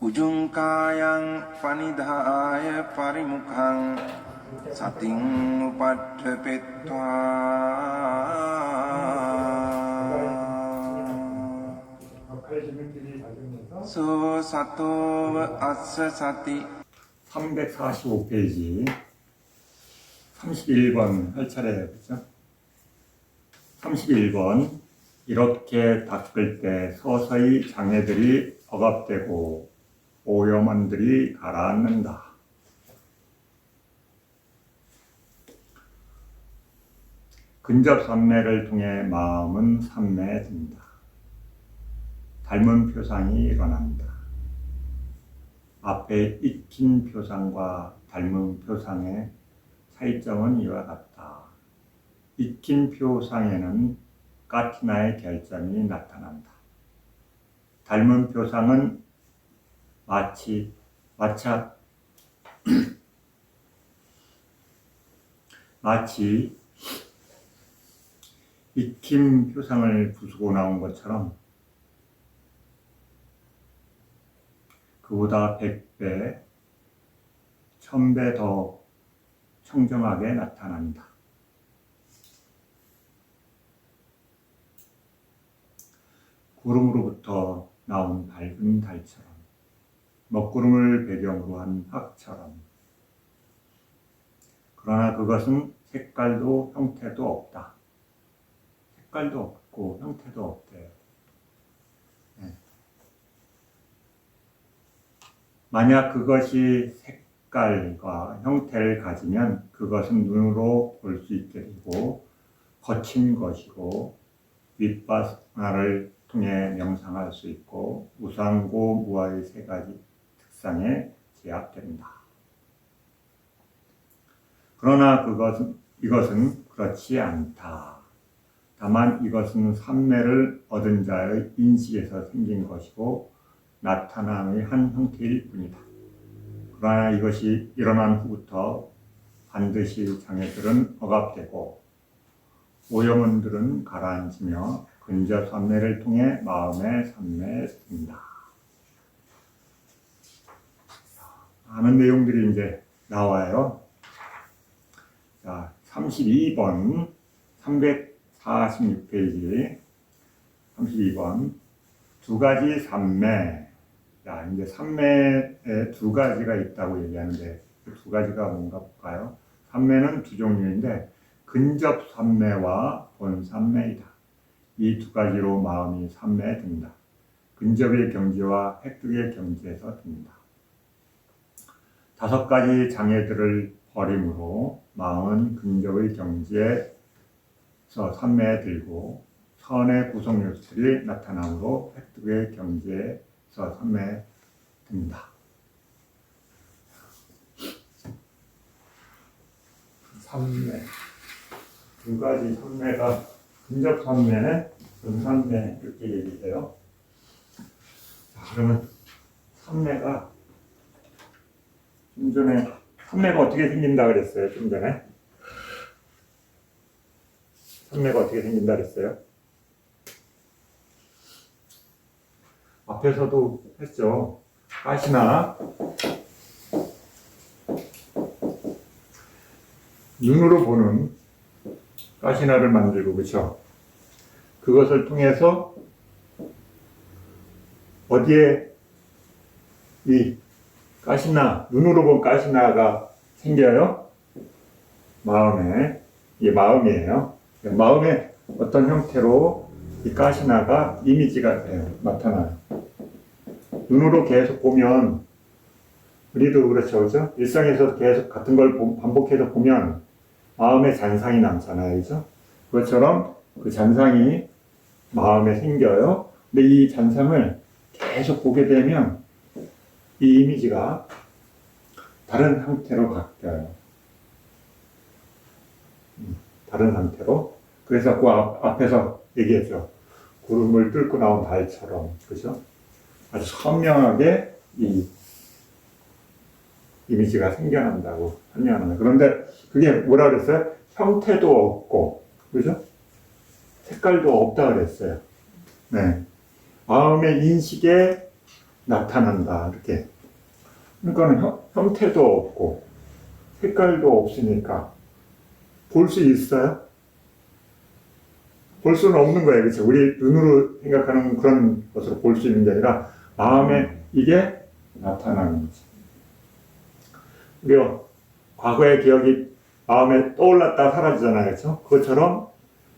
උජුංකායං පනිදාය පරිමුඛං සතින් උපට්ඨපෙත්වා 소 සතෝව අස්ස සති 345페이지 31번 할 차례예요. 그렇죠? 31번 이렇게 닦을 때 서서히 장애들이 억압되고 오염원들이 가라앉는다. 근접 삼매를 통해 마음은 삼매된다. 닮은 표상이 일어난다. 앞에 익힌 표상과 닮은 표상의 차이점은 이와 같다. 익힌 표상에는 까티나의 결점이 나타난다. 닮은 표상은 마치 익힌 표상을 부수고 나온 것처럼 그보다 100배, 1000배 더 청정하게 나타난다. 구름으로부터 나온 밝은 달처럼, 먹구름을 배경으로 한 학처럼. 그러나 그것은 색깔도 형태도 없다. 색깔도 없고 형태도 없대요. 만약 그것이 색깔과 형태를 가지면 그것은 눈으로 볼 수 있게 되고 거친 것이고 윗바사나를 통해 명상할 수 있고 우상고 무아의 세 가지 특성에 제압된다. 그러나 이것은 그렇지 않다. 다만 이것은 삼매를 얻은 자의 인식에서 생긴 것이고 나타남의 한 형태일 뿐이다. 그러나 이것이 일어난 후부터 반드시 장애들은 억압되고 오염원들은 가라앉으며 근접 삼매를 통해 마음의 삼매된다. 많은 내용들이 이제 나와요. 자, 32번 346페이지 32번 두 가지 삼매. 자, 이제 삼매에 두 가지가 있다고 얘기하는데 그 두 가지가 뭔가 볼까요? 삼매는 두 종류인데 근접 삼매와 본 삼매이다. 이 두 가지로 마음이 삼매된다. 근접의 경지와 획득의 경지에서 든다. 5가지 장애들을 버림으로 마음은 근접의 경지에서 삼매에 들고 선의 구성 요소들이 나타남으로 획득의 경지에서 삼매에 든다. 삼매. 두 가지 삼매가 근접 삼매, 본 삼매 이렇게 얘기해요. 자, 그러면 삼매가 좀 전에 삼매가 어떻게 생긴다 그랬어요? 좀 전에 삼매가 어떻게 생긴다 그랬어요? 앞에서도 했죠. 가시나 눈으로 보는 가시나를 만들고 그렇죠. 그것을 통해서 어디에 이 가시나 눈으로 본 가시나가 생겨요? 마음에. 이게 마음이에요. 마음의 어떤 형태로 이 가시나가 이미지가 돼요. 나타나요. 눈으로 계속 보면 우리도 그렇죠, 그렇죠? 일상에서 계속 같은 걸 반복해서 보면 마음의 잔상이 남잖아요, 그렇죠? 그것처럼 그 잔상이 마음에 생겨요. 근데 이 잔상을 계속 보게 되면 이 이미지가 다른 형태로 바뀌어요. 다른 상태로. 그래서 그 앞에서 얘기했죠. 구름을 뚫고 나온 달처럼, 그죠? 아주 선명하게 이 이미지가 생겨난다고 설명하는 거예요. 그런데 그게 뭐라 그랬어요? 형태도 없고, 그죠? 색깔도 없다 그랬어요. 네. 마음의 인식에 나타난다. 이렇게. 그러니까 형태도 없고 색깔도 없으니까 볼 수 있어요? 볼 수는 없는 거예요. 그렇죠? 우리 눈으로 생각하는 그런 것으로 볼 수 있는 게 아니라 마음에 이게 나타나는 거지. 우리가 과거의 기억이 마음에 떠올랐다 사라지잖아요. 그렇죠? 그것처럼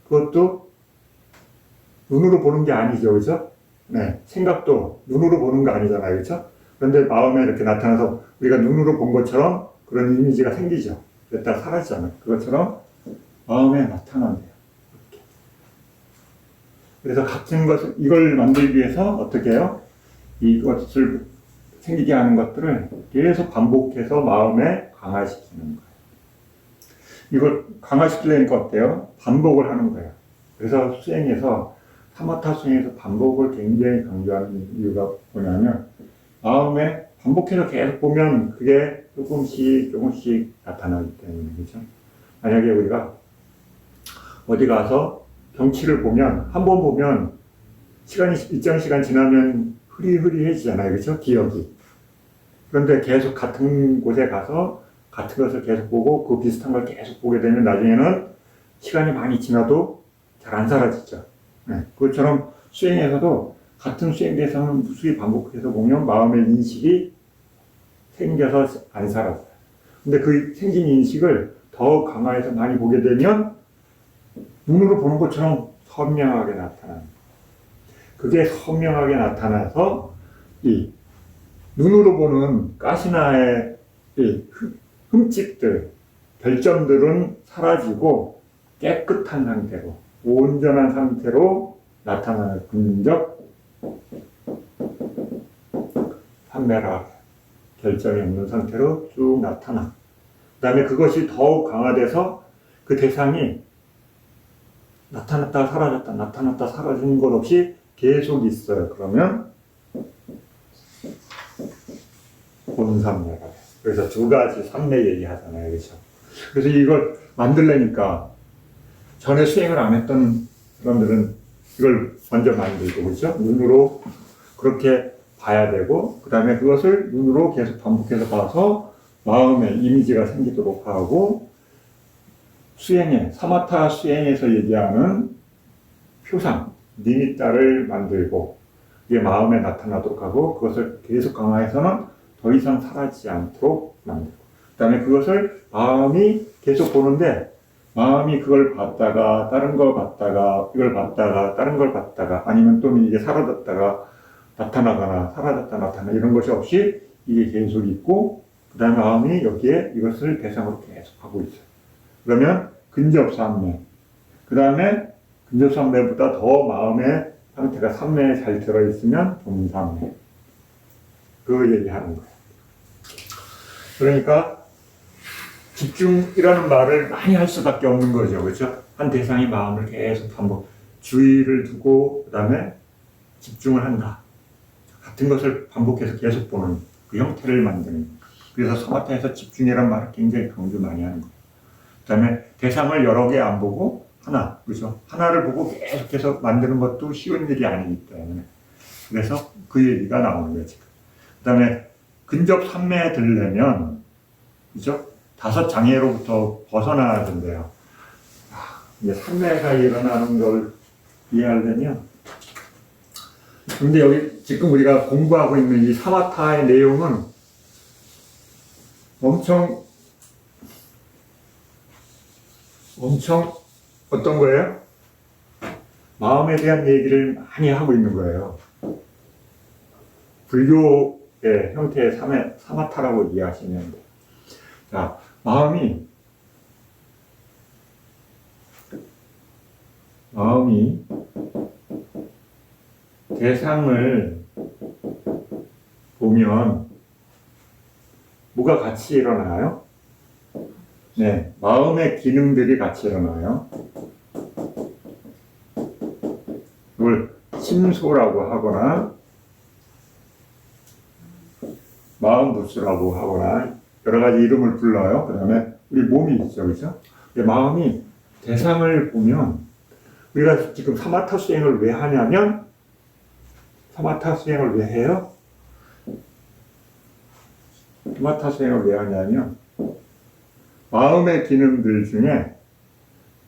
그것도 눈으로 보는 게 아니죠. 그렇죠? 네. 생각도 눈으로 보는 거 아니잖아요. 그렇죠? 그런데 마음에 이렇게 나타나서 우리가 눈으로 본 것처럼 그런 이미지가 생기죠. 그랬다 사라지잖아요. 그것처럼 마음에 나타난대요. 이렇게. 그래서 같은 것을, 이걸 만들기 위해서 어떻게 해요? 이것을 생기게 하는 것들을 계속 반복해서 마음에 강화시키는 거예요. 이걸 강화시키려니까 어때요? 반복을 하는 거예요. 그래서 수행에서, 사마타 수행에서 반복을 굉장히 강조하는 이유가 뭐냐면, 마음에 반복해서 계속 보면 그게 조금씩 나타나기 때문에, 그렇죠? 만약에 우리가 어디 가서 경치를 보면, 한 번 보면 일정 시간 지나면 흐리흐리해지잖아요. 그렇죠? 기억이. 그런데 계속 같은 곳에 가서 같은 것을 계속 보고 그 비슷한 걸 계속 보게 되면 나중에는 시간이 많이 지나도 잘 안 사라지죠. 네. 그것처럼 수행에서도 같은 수행 대상을 무수히 반복해서 보면 마음의 인식이 생겨서 안 사라져요. 근데 그 생긴 인식을 더 강화해서 많이 보게 되면 눈으로 보는 것처럼 선명하게 나타납니다. 그게 선명하게 나타나서 이 눈으로 보는 가시나의 이 흠집들, 별점들은 사라지고 깨끗한 상태로, 온전한 상태로 나타나는 근접 판매라 결점이 없는 상태로 쭉 나타나. 그 다음에 그것이 더욱 강화돼서 그 대상이 나타났다 사라졌다 나타났다 사라지는 것 없이 계속 있어요. 그러면 본삼매가 돼. 그래서 두 가지 삼매 얘기하잖아요. 그렇죠? 그래서 이걸 만들려니까 전에 수행을 안 했던 사람들은 이걸 먼저 만들고, 그렇죠? 눈으로 그렇게 봐야 되고, 그 다음에 그것을 눈으로 계속 반복해서 봐서 마음에 이미지가 생기도록 하고, 수행에, 사마타 수행에서 얘기하는 표상, 니미따를 만들고, 이게 마음에 나타나도록 하고, 그것을 계속 강화해서는 더 이상 사라지지 않도록 만들고, 그 다음에 그것을 마음이 계속 보는데, 마음이 그걸 봤다가, 다른 걸 봤다가, 이걸 봤다가, 다른 걸 봤다가, 아니면 또 이게 사라졌다가, 나타나거나, 사라졌다 나타나, 이런 것이 없이 이게 계속 있고, 그 다음에 마음이 여기에 이것을 대상으로 계속 하고 있어요. 그러면 근접삼매. 그 다음에 근접삼매보다 더 마음의 상태가 삼매에 잘 들어있으면 본삼매. 그 얘기하는 거예요. 그러니까 집중이라는 말을 많이 할 수밖에 없는 거죠. 그렇죠? 한 대상의 마음을 계속 반복, 주의를 두고 그 다음에 집중을 한다. 같은 것을 반복해서 계속 보는 그 형태를 만드는. 그래서 서마타에서 집중이라는 말을 굉장히 강조 많이 하는 거예요. 그 다음에 대상을 여러 개 안 보고 하나, 그렇죠? 하나를 보고 계속해서 만드는 것도 쉬운 일이 아니기 때문에. 그래서 그 얘기가 나오는 거예요, 지금. 그 다음에 근접 삼매에 들려면, 그죠? 5장애로부터 벗어나야 된대요. 이제 삼매가 일어나는 걸 이해하려면, 근데 여기 지금 우리가 공부하고 있는 이 사마타의 내용은 엄청 어떤 거예요? 마음에 대한 얘기를 많이 하고 있는 거예요. 불교의 형태의 사마타라고 이해하시면 돼요. 자, 마음이 대상을 보면 뭐가 같이 일어나요? 네, 마음의 기능들이 같이 일어나요. 이걸 심소라고 하거나 마음부스라고 하거나 여러 가지 이름을 불러요. 그 다음에 우리 몸이 있죠, 그렇죠? 마음이 대상을 보면 우리가 지금 사마타 수행을 왜 하냐면 사마타 수행을 왜 해요? 사마타 수행을 왜 하냐면 마음의 기능들 중에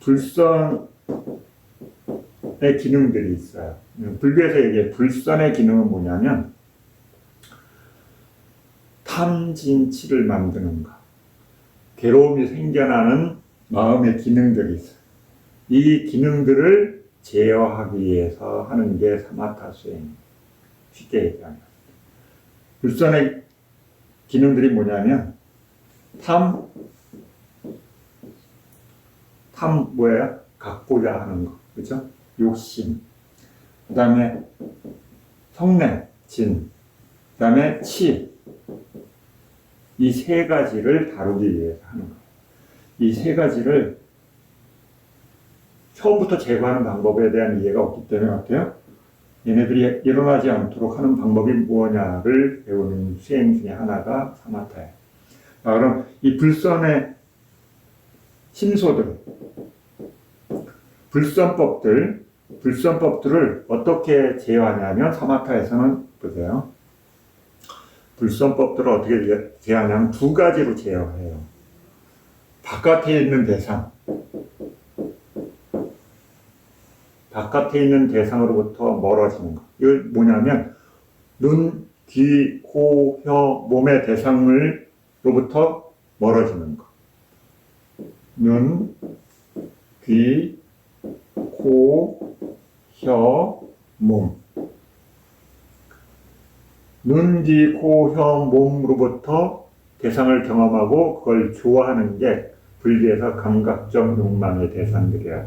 불선의 기능들이 있어요. 불교에서 얘기해 불선의 기능은 뭐냐면 탐진치를 만드는 것, 괴로움이 생겨나는 마음의 기능들이 있어요. 이 기능들을 제어하기 위해서 하는 게 사마타 수행. 쉽게 얘기하면 불선의 기능들이 뭐냐면 탐 뭐예요? 갖고자 하는 거, 그죠? 욕심, 그 다음에 성냄, 진, 그 다음에 치, 이 세 가지를 다루기 위해서 하는 거예요. 이 세 가지를 처음부터 제거하는 방법에 대한 이해가 없기 때문에 어때요? 얘네들이 일어나지 않도록 하는 방법이 뭐냐를 배우는 수행 중에 하나가 사마타예요. 자, 그럼 이 불선의 신소들, 불선법들을 어떻게 제어하냐면 사마타에서는 보세요. 불선법들을 어떻게 제어하냐면 두 가지로 제어해요. 바깥에 있는 대상, 바깥에 있는 대상으로부터 멀어지는 것. 이거 뭐냐면 눈, 귀, 코, 혀, 몸의 대상으로부터 멀어지는 것. 눈, 귀, 코, 혀, 몸. 눈, 귀, 코, 혀, 몸으로부터 대상을 경험하고 그걸 좋아하는 게 불교에서 감각적 욕망의 대상들이야.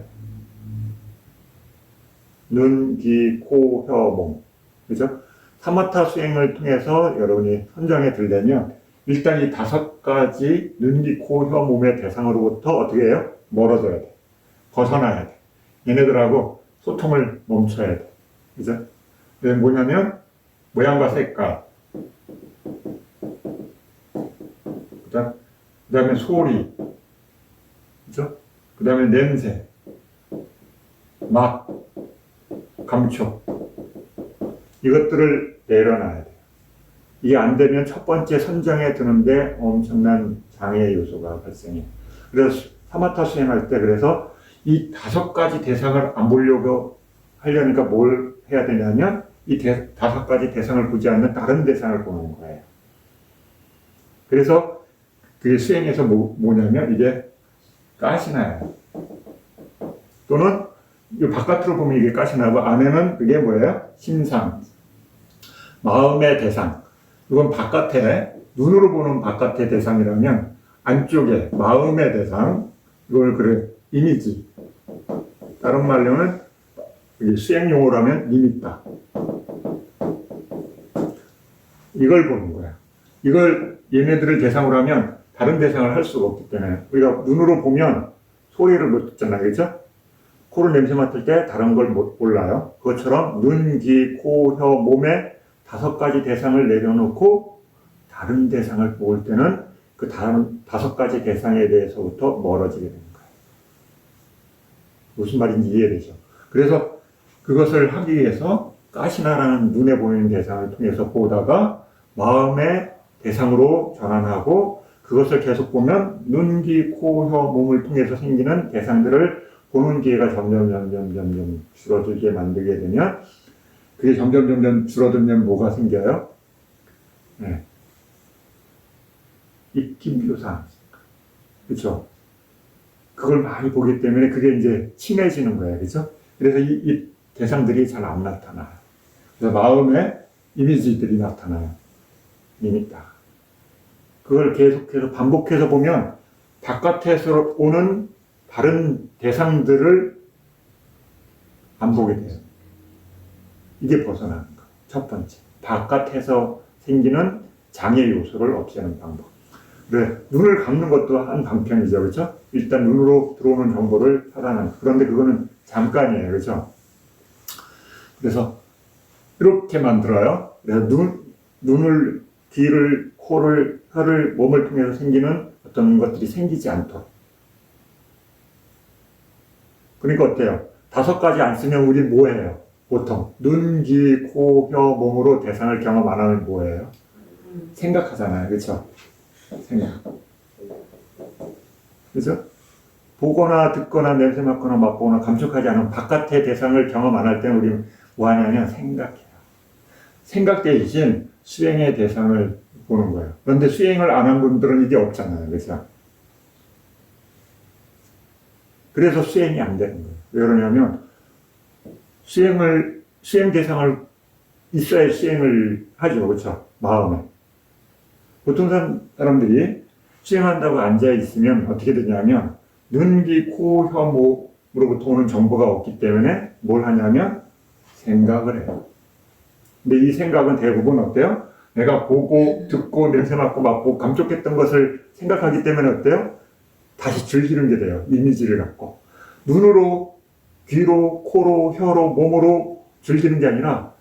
눈, 귀, 코, 혀, 몸. 그죠? 사마타 수행을 통해서 여러분이 선정해 들려면 일단 이 5가지 눈, 귀, 코, 혀, 몸의 대상으로부터 어떻게 해요? 멀어져야 돼. 벗어나야 돼. 얘네들하고 소통을 멈춰야 돼. 그죠? 그게 뭐냐면 모양과 색깔, 그 다음에 소리, 그죠? 그 다음에 냄새, 맛, 감촉, 이것들을 내려놔야 돼요. 이게 안 되면 첫 번째 선정에 드는데 엄청난 장애 요소가 발생해요. 그래서 사마타 수행할 때 그래서 이 5가지 대상을 안 보려고 하려니까 뭘 해야 되냐면 이 5가지 대상을 보지 않는 다른 대상을 보는 거예요. 그래서 그게 수행에서 뭐냐면 이게 가시나예요. 또는 이 바깥으로 보면 이게 가시나고 안에는 그게 뭐예요? 심상, 마음의 대상. 이건 바깥에 눈으로 보는 바깥의 대상이라면 안쪽에 마음의 대상, 이걸 그래 이미지. 다른 말로는 수행 용어로 하면 니미타. 이걸 보는 거야. 이걸 얘네들을 대상으로 하면 다른 대상을 할 수가 없기 때문에 우리가 눈으로 보면 소리를 못 듣잖아요. 그렇죠? 코로 냄새 맡을 때 다른 걸 못 몰라요. 그것처럼 눈, 귀, 코, 혀, 몸에 5가지 대상을 내려놓고 다른 대상을 볼 때는 그 다른 5가지 대상에 대해서부터 멀어지게 되는 거예요. 무슨 말인지 이해되죠? 그래서 그것을 하기 위해서 가시나라는 눈에 보이는 대상을 통해서 보다가 마음의 대상으로 전환하고 그것을 계속 보면 눈, 귀, 코, 혀, 몸을 통해서 생기는 대상들을 보는 기회가 점점 줄어들게 만들게 되면 그게 점점 줄어들면 뭐가 생겨요? 네. 입김표상. 그렇죠? 그걸 많이 보기 때문에 그게 이제 친해지는 거예요. 그렇죠? 그래서 이 대상들이 잘 안 나타나요. 그래서 마음에 이미지들이 나타나요. 니미타. 그걸 계속해서 반복해서 보면 바깥에서 오는 다른 대상들을 안 보게 돼요. 이게 벗어나는 거. 첫 번째. 바깥에서 생기는 장애 요소를 없애는 방법. 그래, 눈을 감는 것도 한 방편이죠. 그렇죠? 일단 눈으로 들어오는 정보를 차단하는. 그런데 그거는 잠깐이에요. 그렇죠? 그래서 이렇게 만들어요. 그래서 눈을, 귀를, 코를, 혀를, 몸을 통해서 생기는 어떤 것들이 생기지 않도록. 그러니까 어때요? 5가지 안 쓰면 우리 뭐해요? 보통 눈, 귀, 코, 혀, 몸으로 대상을 경험 안 하면 뭐해요? 생각하잖아요. 그렇죠? 생각. 그죠? 보거나 듣거나 냄새 맡거나 맛보거나 감촉하지 않은 바깥의 대상을 경험 안 할 때는 우리 뭐 하냐면 생각해요. 생각 대신 수행의 대상을 보는 거예요. 그런데 수행을 안 한 분들은 이게 없잖아요. 그렇죠? 그래서 수행이 안 되는 거예요. 왜 그러냐면 수행 대상을 있어야 수행을 하죠. 그렇죠? 마음에. 보통 사람들이 수행한다고 앉아 있으면 어떻게 되냐면 눈, 귀, 코, 혀, 목으로부터 오는 정보가 없기 때문에 뭘 하냐면 생각을 해요. 근데 이 생각은 대부분 어때요? 내가 보고, 듣고, 냄새 맡고, 맛보고, 감촉했던 것을 생각하기 때문에 어때요? 다시 즐기는 게 돼요. 이미지를 갖고. 눈으로, 귀로, 코로, 혀로, 몸으로 즐기는 게 아니라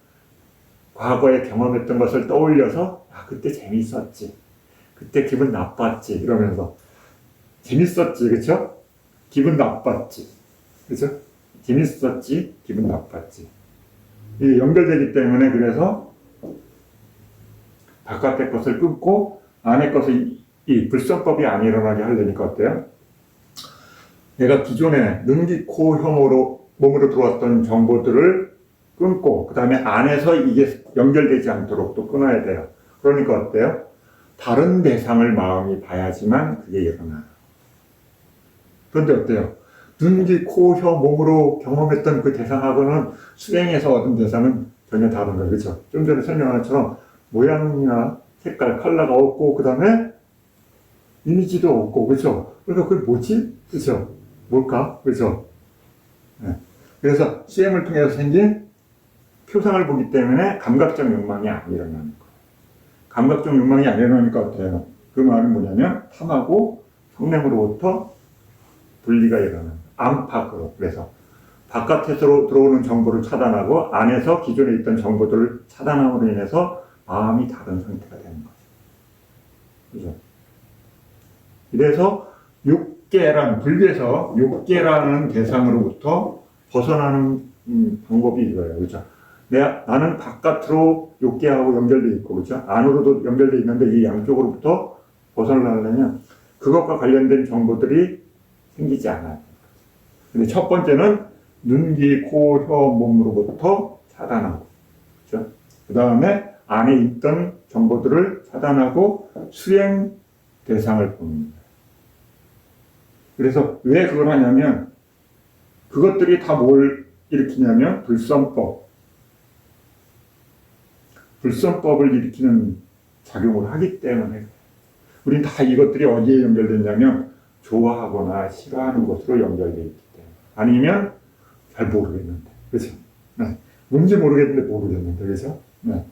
과거에 경험했던 것을 떠올려서 아, 그때 재밌었지. 그때 기분 나빴지. 이러면서 재밌었지. 그쵸? 기분 나빴지. 그쵸? 재밌었지. 기분 나빴지. 이 연결되기 때문에 그래서 바깥의 것을 끊고 안의 것을 이 불성법이 안 일어나게 하려니까 어때요? 내가 기존에 눈, 귀, 코, 혐오로 몸으로 들어왔던 정보들을 끊고 그 다음에 안에서 이게 연결되지 않도록 또 끊어야 돼요. 그러니까 어때요? 다른 대상을 마음이 봐야지만 그게 일어나요. 그런데 어때요? 눈, 귀, 코, 혀, 몸으로 경험했던 그 대상하고는 수행에서 얻은 대상은 전혀 다른 거예요. 그렇죠? 좀 전에 설명한 것처럼 모양이나 색깔, 컬러가 없고 그 다음에 이미지도 없고 그렇죠? 그러니까 그게 뭐지? 그렇죠? 뭘까? 그렇죠? 네. 그래서 수행을 통해서 생긴 표상을 보기 때문에 감각적 욕망이 안 일어나는 거예요. 감각적 욕망이 안 일어나니까 어때요? 그 말은 뭐냐면 탐하고 성냄으로부터 분리가 일어나는 안팎으로. 그래서 바깥에서 들어오는 정보를 차단하고 안에서 기존에 있던 정보들을 차단함으로 인해서 마음이 다른 상태가 되는 거죠. 그죠? 이래서 육계라는, 불교에서 육계라는 대상으로부터 벗어나는 방법이 이거예요. 그죠? 나는 바깥으로 육계하고 연결되어 있고, 그죠? 안으로도 연결되어 있는데 이 양쪽으로부터 벗어나려면 그것과 관련된 정보들이 생기지 않아요. 근데 첫 번째는 눈, 귀, 코, 혀, 몸으로부터 차단하고, 그죠? 그 다음에 안에 있던 정보들을 차단하고 수행 대상을 보는 거예요. 그래서 왜 그걸 하냐면 그것들이 다 뭘 일으키냐면 불성법을 일으키는 작용을 하기 때문에 우린 다 이것들이 어디에 연결됐냐면 좋아하거나 싫어하는 것으로 연결되어 있기 때문에 아니면 잘 모르겠는데 그렇죠? 네. 뭔지 모르겠는데 모르겠는데 그렇죠? 네.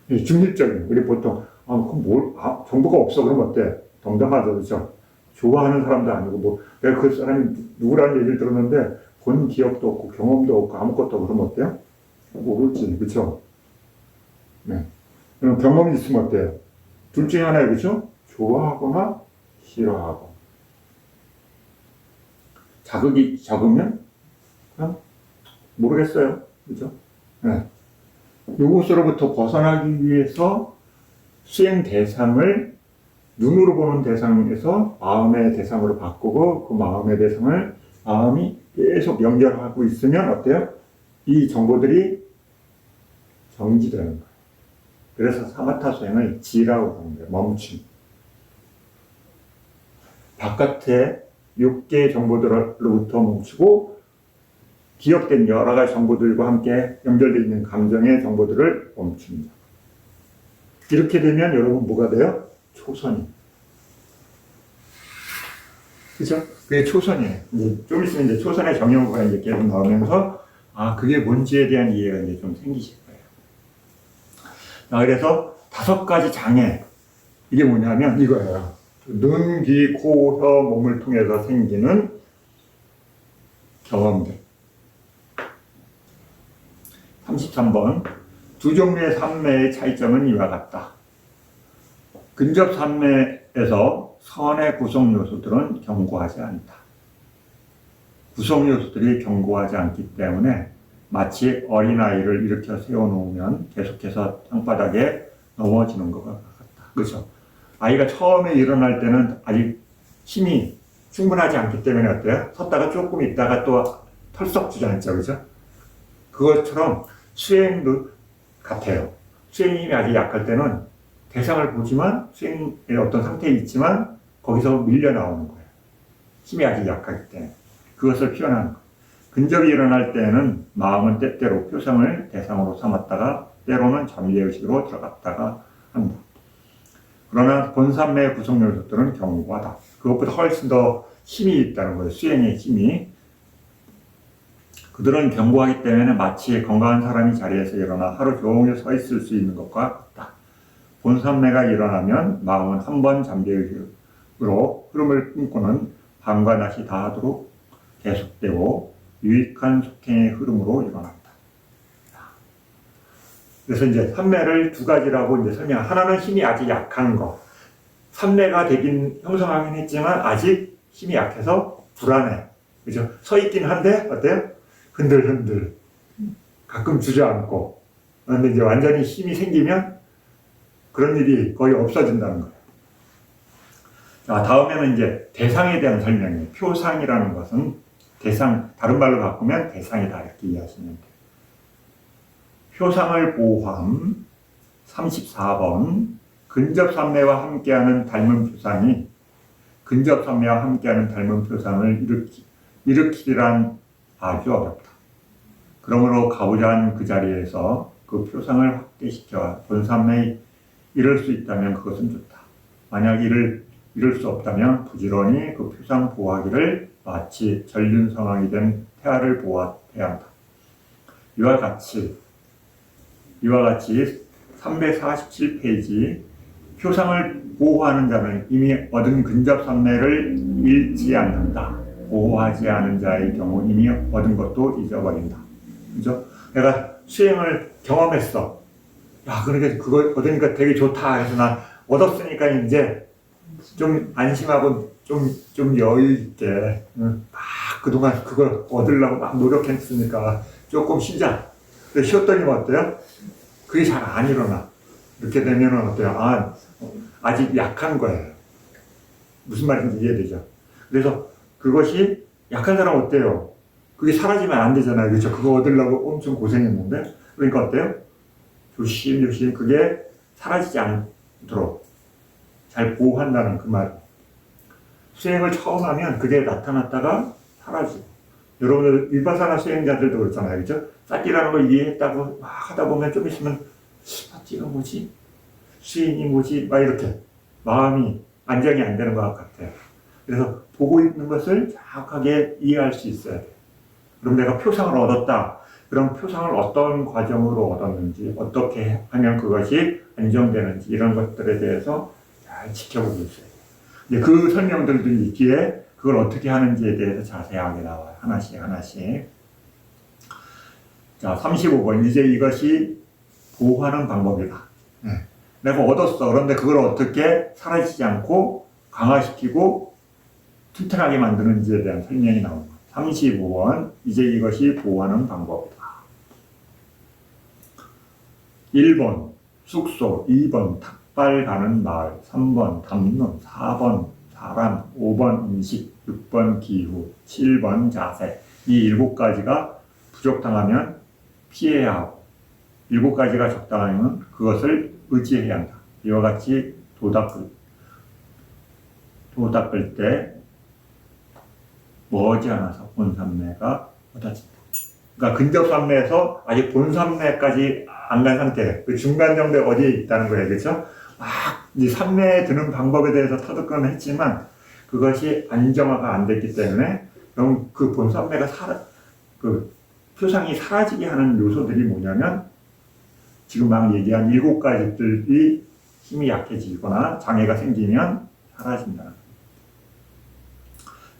중립적인 우리 보통 그럼 정보가 없어 그러면 어때? 정당하죠 그렇죠? 좋아하는 사람도 아니고 뭐 내가 그 사람이 누구라는 얘기를 들었는데 본 기억도 없고 경험도 없고 아무것도 없고 그러면 어때요? 모르지 그렇죠? 네. 그럼 경험이 있으면 어때요? 둘 중에 하나예요 그렇죠? 좋아하거나 싫어하고 자극이 적으면 그냥 모르겠어요 그렇죠? 네. 이것으로부터 벗어나기 위해서 수행 대상을 눈으로 보는 대상에서 마음의 대상으로 바꾸고 그 마음의 대상을 마음이 계속 연결하고 있으면 어때요? 이 정보들이 정지되는 거예요. 그래서 사마타 수행을 지라고 하는 거예요. 멈춤. 바깥의 6개의 정보들로부터 멈추고 기억된 여러 가지 정보들과 함께 연결되어 있는 감정의 정보들을 멈춥니다. 이렇게 되면 여러분 뭐가 돼요? 초선이. 그죠? 그게 초선이에요. 이제 좀 있으면 이제 초선의 정형구가 이제 계속 나오면서, 그게 뭔지에 대한 이해가 이제 좀 생기실 거예요. 그래서 5가지 장애. 이게 뭐냐면 이거예요. 눈, 귀, 코, 혀, 몸을 통해서 생기는 경험들. 33번. 두 종류의 삼매의 차이점은 이와 같다. 근접 삼매에서 선의 구성 요소들은 견고하지 않다. 구성 요소들이 견고하지 않기 때문에 마치 어린아이를 일으켜 세워놓으면 계속해서 땅바닥에 넘어지는 것과 같다. 그렇죠. 아이가 처음에 일어날 때는 아직 힘이 충분하지 않기 때문에 어때요? 섰다가 조금 있다가 또 털썩 주저앉죠. 그죠? 그것처럼 수행도 같아요. 수행 힘이 아직 약할 때는 대상을 보지만 수행의 어떤 상태에 있지만 거기서 밀려 나오는 거예요. 힘이 아직 약하기 때문에. 그것을 표현하는 거예요. 근접이 일어날 때는 마음은 때때로 표상을 대상으로 삼았다가 때로는 잠재의식으로 들어갔다가 한다. 그러나 본산매의 구성 요소들은 견고하다. 그것보다 훨씬 더 힘이 있다는 거예요. 수행의 힘이. 그들은 견고하기 때문에 마치 건강한 사람이 자리에서 일어나 하루 종일 서 있을 수 있는 것과 같다. 본산매가 일어나면 마음은 한 번 잠재의식으로 흐름을 끊고는 밤과 낮이 다하도록 계속되고 유익한 속행의 흐름으로 일어난다. 그래서 이제 삼매를 두 가지라고 이제 설명. 하나는 힘이 아직 약한 거. 삼매가 되긴 형성하긴 했지만 아직 힘이 약해서 불안해. 그죠? 서 있긴 한데 어때요? 흔들흔들. 가끔 주저앉고. 그런데 이제 완전히 힘이 생기면 그런 일이 거의 없어진다는 거예요. 자, 다음에는 이제 대상에 대한 설명이에요. 표상이라는 것은 대상, 다른 말로 바꾸면 대상이다 이렇게 이해하시면 돼요. 표상을 보함 34번 근접삼매와 함께하는 닮은 표상이 근접삼매와 함께하는 닮은 표상을 일으키리란 아주 어렵다. 그러므로 가고자 한 그 자리에서 그 표상을 확대시켜 본삼매에 이룰 수 있다면 그것은 좋다. 만약 이룰 수 없다면 부지런히 그 표상 보호하기를 마치 전륜성왕이 된 태아를 보호해야 한다. 이와 같이 347페이지 표상을 보호하는 자는 이미 얻은 근접삼매를 잃지 않는다. 보호하지 않은 자의 경우 이미 얻은 것도 잊어버린다. 그죠? 내가 수행을 경험했어. 야, 그러니까 그걸 얻으니까 되게 좋다. 해서 난 얻었으니까 이제 좀 안심하고 좀 여유있게 막 그동안 그걸 얻으려고 막 노력했으니까 조금 쉬자. 근데 쉬었더니 어때요? 그게 잘 안 일어나. 이렇게 되면은 어때요? 아직 약한 거예요. 무슨 말인지 이해되죠? 그래서 그것이 약한 사람 어때요? 그게 사라지면 안 되잖아요. 그렇죠? 그거 얻으려고 엄청 고생했는데. 그러니까 어때요? 조심조심 그게 사라지지 않도록 잘 보호한다는 그 말. 수행을 처음 하면 그게 나타났다가 사라지고. 여러분들 일반사나 수행자들도 그렇잖아요. 그렇죠? 싹기라는 걸 이해했다고 막 하다 보면 좀 있으면 싹기가 뭐지? 수행이 뭐지? 막 이렇게 마음이 안정이 안 되는 것 같아요. 그래서 보고 있는 것을 정확하게 이해할 수 있어야 돼요. 그럼 내가 표상을 얻었다. 그럼 표상을 어떤 과정으로 얻었는지, 어떻게 하면 그것이 안정되는지 이런 것들에 대해서 잘 지켜보고 있어요. 이제 그 설명들도 있기에 그걸 어떻게 하는지에 대해서 자세하게 나와요. 하나씩. 자, 35번. 이제 이것이 보호하는 방법이다. 내가 얻었어. 그런데 그걸 어떻게 사라지지 않고 강화시키고 튼튼하게 만드는지에 대한 설명이 나옵니다. 35번. 이제 이것이 보호하는 방법이다. 1번. 숙소. 2번. 탁발 가는 마을. 3번. 담론. 4번. 사람. 5번. 음식. 6번. 기후. 7번. 자세. 이 7가지가 부족당하면 피해야 하고 7가지가 적당하면 그것을 의지해야 한다. 이와 같이 도 닦을 때 머지않아서 본삼매가 얻어진다. 그러니까 근접삼매에서 아직 본삼매까지 안 간 상태, 그 중간 정도에 어디에 있다는 거예요. 그렇죠? 막 이제 삼매에 드는 방법에 대해서 터득은 했지만 그것이 안정화가 안 됐기 때문에 그럼 그 본삼매가 그 표상이 사라지게 하는 요소들이 뭐냐면 지금 막 얘기한 7가지들이 힘이 약해지거나 장애가 생기면 사라진다.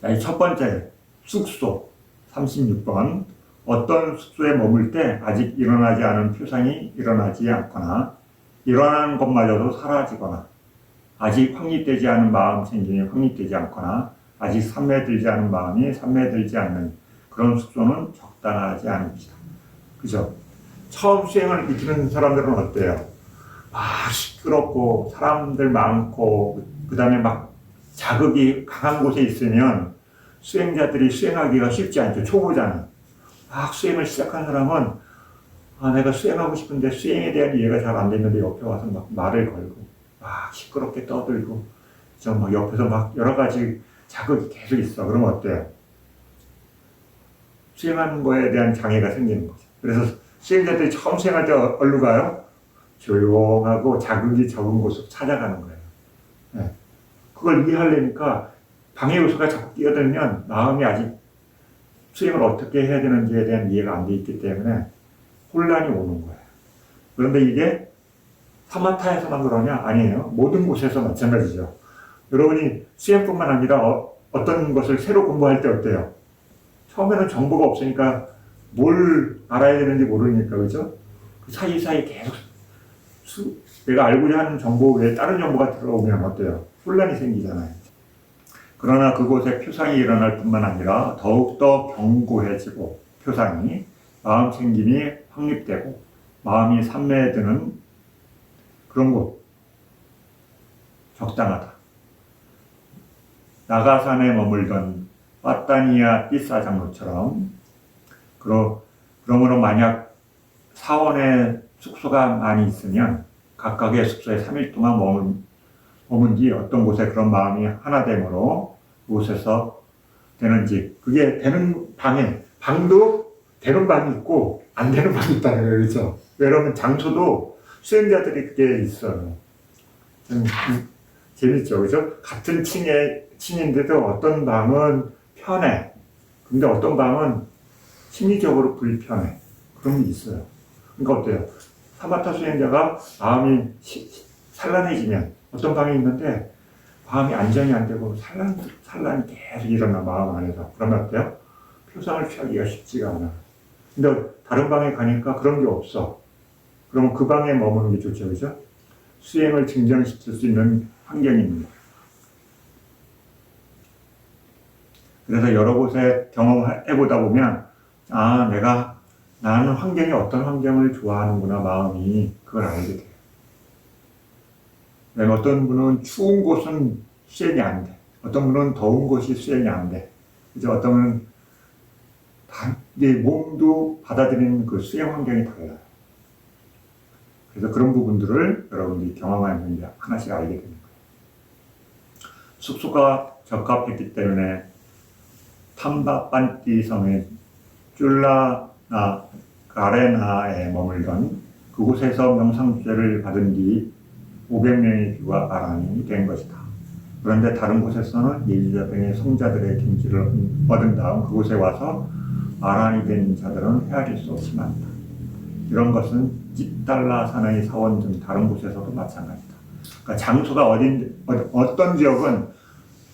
자, 이 첫 번째 숙소 36번. 어떤 숙소에 머물 때 아직 일어나지 않은 표상이 일어나지 않거나 일어나는 것마저도 사라지거나 아직 확립되지 않은 마음 생김이 확립되지 않거나 아직 삼매들지 않은 마음이 삼매들지 않는 그런 숙소는 적당하지 않은 것이다. 그죠? 처음 수행을 익히는 사람들은 어때요? 막 시끄럽고 사람들 많고 그 다음에 막 자극이 강한 곳에 있으면 수행자들이 수행하기가 쉽지 않죠. 초보자는. 막 수행을 시작한 사람은 내가 수행하고 싶은데 수행에 대한 이해가 잘 안 됐는데 옆에 와서 막 말을 걸고 막 시끄럽게 떠들고 막 옆에서 막 여러 가지 자극이 계속 있어. 그러면 어때요? 수행하는 거에 대한 장애가 생기는 거죠. 그래서 수행자들이 처음 수행할 때 어디로 가요? 조용하고 자극이 적은 곳으로 찾아가는 거예요. 네. 그걸 이해하려니까 방해 요소가 자꾸 끼어들면 마음이 아직 수행을 어떻게 해야 되는지에 대한 이해가 안 돼 있기 때문에 혼란이 오는 거예요. 그런데 이게 사마타에서만 그러냐? 아니에요. 모든 곳에서 마찬가지죠. 여러분이 수행뿐만 아니라 어떤 것을 새로 공부할 때 어때요? 처음에는 정보가 없으니까 뭘 알아야 되는지 모르니까, 그죠? 그 사이사이 계속 내가 알고자 하는 정보 외에 다른 정보가 들어오면 어때요? 혼란이 생기잖아요. 그러나 그곳에 표상이 일어날 뿐만 아니라 더욱더 견고해지고 표상이 마음 챙김이 확립되고 마음이 산매에 드는 그런 곳 적당하다. 나가산에 머물던 빠따니아 띠사 장로처럼 그러므로 만약 사원에 숙소가 많이 있으면 각각의 숙소에 3일 동안 머문 뒤 어떤 곳에 그런 마음이 하나 되므로 무엇에서 되는지 그게 되는 방도 되는 방이 있고 안 되는 방이 있다는 거예요. 그렇죠? 여러분 장소도 수행자들이 그게 있어요. 재밌죠. 그죠? 같은 층인데도 어떤 방은 편해. 근데 어떤 방은 심리적으로 불편해. 그런 게 있어요. 그러니까 어때요? 사마타 수행자가 마음이 산란해지면 어떤 방이 있는데 마음이 안정이 안 되고 산란이 계속 일어나 마음 안에서. 그러면 어때요? 표상을 취하기가 쉽지가 않아. 근데 다른 방에 가니까 그런 게 없어. 그러면 그 방에 머무는 게 좋죠. 그죠? 수행을 증정시킬 수 있는 환경입니다. 그래서 여러 곳에 경험해보다 보면 나는 환경이 어떤 환경을 좋아하는구나 마음이 그걸 알게 돼요. 내가 어떤 분은 추운 곳은 수행이 안 돼. 어떤 분은 더운 곳이 수행이 안 돼. 이제 어떤 분은 내 몸도 받아들이는 그 수행 환경이 달라요. 그래서 그런 부분들을 여러분들이 경험하면 이제 하나씩 알게 되는 거예요. 숙소가 적합했기 때문에 탐바빤띠 성의 쫄라나 가레나에 머물던 그곳에서 명상죄를 받은 뒤 500명의 귀와 아란이 된 것이다. 그런데 다른 곳에서는 예지자병의 성자들의 김치를 얻은 다음 그곳에 와서 아란이 된 자들은 헤아릴 수 없이 많다. 이런 것은 찌달라 산의 사원 등 다른 곳에서도 마찬가지다. 그러니까 장소가 어떤 지역은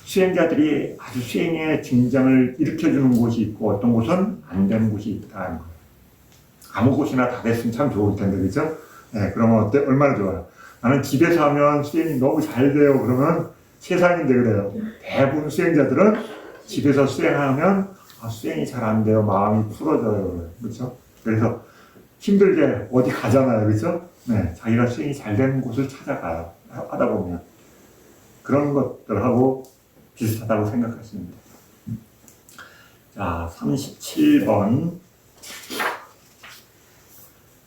수행자들이 아주 수행의 증장을 일으켜주는 곳이 있고 어떤 곳은 안 되는 곳이 있다는 거예요. 아무 곳이나 다 됐으면 참 좋을 텐데, 그죠? 네, 그러면 얼마나 좋아요. 나는 집에서 하면 수행이 너무 잘 돼요. 그러면 세상인데 그래요. 대부분 수행자들은 집에서 수행하면 수행이 잘 안 돼요. 마음이 풀어져요. 그렇죠? 그래서 힘들게 어디 가잖아요. 그렇죠? 네, 자기가 수행이 잘 되는 곳을 찾아가요. 하다 보면. 그런 것들하고 비슷하다고 생각하시면 돼요. 자, 37번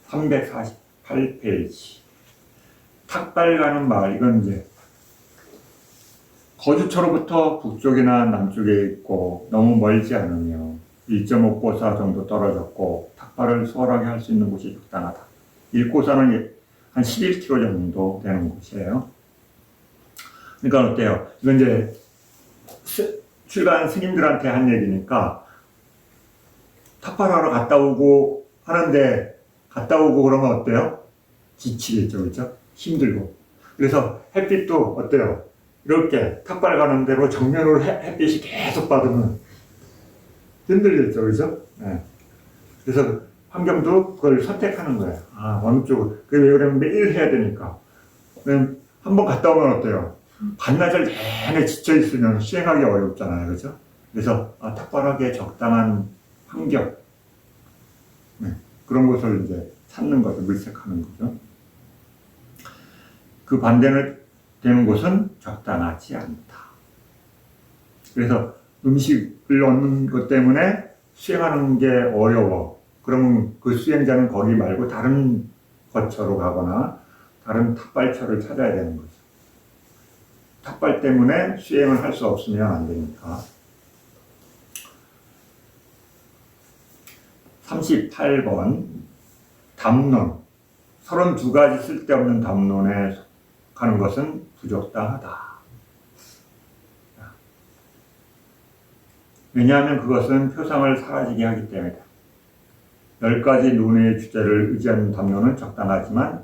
348페이지 탁발 가는 마을. 이건 이제 거주처로부터 북쪽이나 남쪽에 있고 너무 멀지 않으며 1.5고사 정도 떨어졌고 탁발을 수월하게 할 수 있는 곳이 적당하다. 1고사는 한 11km 정도 되는 곳이에요. 그러니까 어때요? 이건 이제 출간 스님들한테 한 얘기니까 탁발하러 갔다 오고 하는데 갔다 오고 그러면 어때요? 지치겠죠, 그렇죠? 힘들고. 그래서 햇빛도 어때요? 이렇게 탁발 가는 대로 정면으로 햇빛이 계속 받으면 힘들겠죠, 그렇죠? 네. 그래서 환경도 그걸 선택하는 거예요. 어느 쪽을. 그게 왜 그러면 매일 해야 되니까. 한번 갔다 오면 어때요? 반나절 내내 지쳐있으면 수행하기 어렵잖아요. 그죠? 그래서 탁발하기에 적당한 환경. 네. 그런 것을 이제 찾는 거죠. 물색하는 거죠. 그 반대는 되는 곳은 적당하지 않다. 그래서 음식을 얻는 것 때문에 수행하는 게 어려워. 그러면 그 수행자는 거기 말고 다른 거처로 가거나 다른 탑발처를 찾아야 되는 거죠. 탑발 때문에 수행을 할 수 없으면 안 되니까. 38번 담론. 32가지 쓸데없는 담론에 가는 것은 부적당하다. 왜냐하면 그것은 표상을 사라지게 하기 때문이다. 10가지 논의 주제를 의지하는 담론은 적당하지만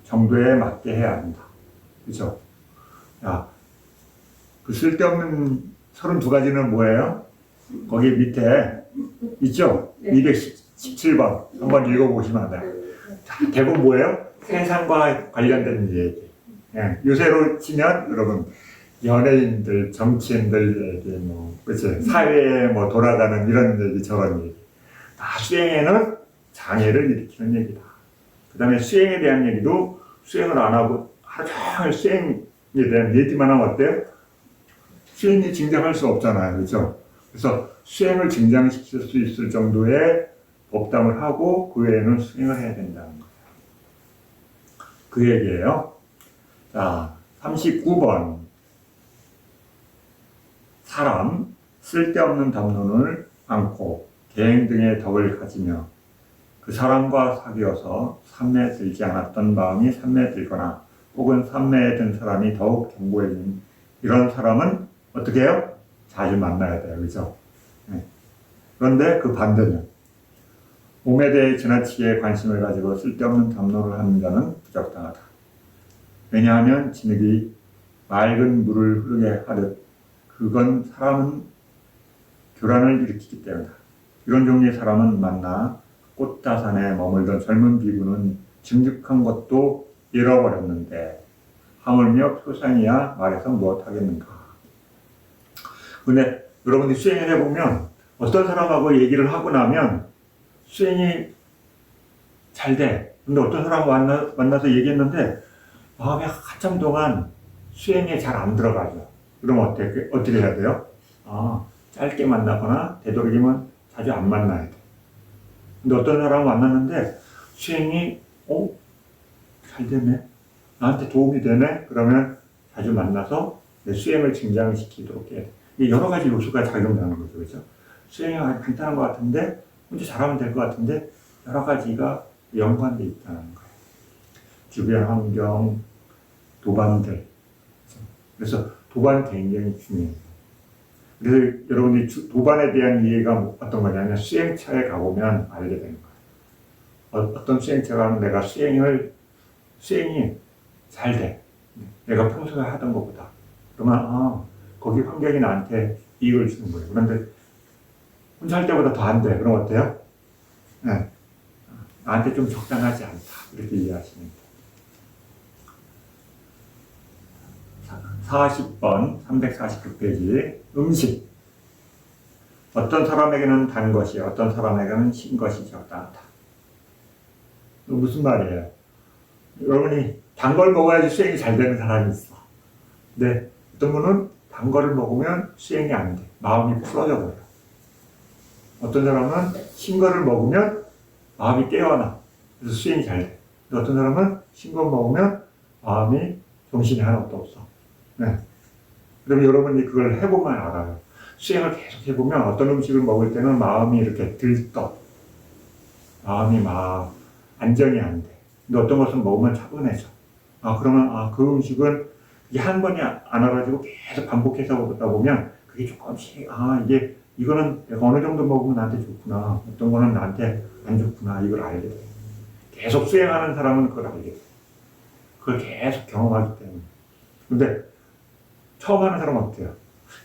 정도에 맞게 해야 한다. 그죠? 야, 그 쓸데없는 32가지는 뭐예요? 거기 밑에 있죠? 217번. 한번 읽어보시면 돼요. 자, 대부분 뭐예요? 세상과 관련된 얘기. 예, 요새로 치면 여러분 연예인들, 정치인들 얘기, 그치? 사회에 돌아가는 이런 얘기, 저런 얘기. 다 수행에는 장애를 일으키는 얘기다. 그 다음에 수행에 대한 얘기도 수행을 안 하고 하루 종일 수행에 대한 얘기만 하면 어때요? 수행이 증정할 수 없잖아요. 그렇죠? 그래서 수행을 증정시킬 수 있을 정도의 법담을 하고 그 외에는 수행을 해야 된다는 거예요. 그 얘기예요. 자, 39번. 사람, 쓸데없는 담론을 안고 계행 등의 덕을 가지며 그 사람과 사귀어서 삼매에 들지 않았던 마음이 삼매에 들거나 혹은 삼매에 든 사람이 더욱 견고해진 이런 사람은 어떻게 해요? 자주 만나야 돼요. 그죠? 네. 그런데 그 반대는 몸에 대해 지나치게 관심을 가지고 쓸데없는 담론을 하는 자는 부적당하다. 왜냐하면 진흙이 맑은 물을 흐르게 하듯 그건 사람은 교란을 일으키기 때문이다. 이런 종류의 사람은 만나 꽃다산에 머물던 젊은 비구는 증득한 것도 잃어버렸는데 하물며 표상이야 말해서 무엇하겠는가. 근데 여러분이 수행을 해보면 어떤 사람하고 얘기를 하고 나면 수행이 잘 돼. 근데 어떤 사람 만나서 얘기했는데 마음에 한참 동안 수행에 잘 안 들어가죠. 그럼 어떻게 해야 돼요? 짧게 만나거나 되도록이면 자주 안 만나야 돼. 근데 어떤 사람 만났는데 수행이 잘 되네. 나한테 도움이 되네. 그러면 자주 만나서 내 수행을 증장시키도록 해야 돼. 이게 여러 가지 요소가 작용하는 거죠. 그렇죠? 수행이 간단한 것 같은데 혼자 잘하면 될 것 같은데 여러 가지가 연관돼 있다는 거예요. 주변 환경, 도반들. 그래서 도반 굉장히 중요해요. 그래서 여러분들이 도반에 대한 이해가 어떤 거냐면 수행처에 가보면 알게 되는 거예요. 어떤 수행처가 내가 수행이 잘 돼. 내가 평소에 하던 것보다. 그러면 거기 환경이 나한테 이익을 주는 거예요. 그런데 혼자 할 때보다 더 안 돼. 그럼 어때요? 네. 나한테 좀 적당하지 않다. 이렇게 이해하시면 돼요. 40번, 349페이지. 음식. 어떤 사람에게는 단 것이, 어떤 사람에게는 신 것이 적당하다. 무슨 말이에요? 여러분이 단 걸 먹어야지 수행이 잘 되는 사람이 있어. 근데 어떤 분은 단 거를 먹으면 수행이 안 돼. 마음이 풀어져 버려. 어떤 사람은 신 거를 먹으면 마음이 깨어나. 그래서 수행이 잘 돼. 근데 어떤 사람은 신 거 먹으면 마음이 정신이 하나도 없어. 네. 그럼 여러분이 그걸 해보면 알아요. 수행을 계속 해보면 어떤 음식을 먹을 때는 마음이 이렇게 들떠. 마음이 막 안정이 안 돼. 근데 어떤 것은 먹으면 차분해져. 그러면 그 음식은 이게 한 번이 안 와가지고 계속 반복해서 먹다 보면 그게 조금씩 이거는 내가 어느 정도 먹으면 나한테 좋구나. 어떤 거는 나한테 안 좋구나. 이걸 알게 돼. 계속 수행하는 사람은 그걸 알게 돼. 그걸 계속 경험하기 때문에. 근데 처음 하는 사람은 어때요?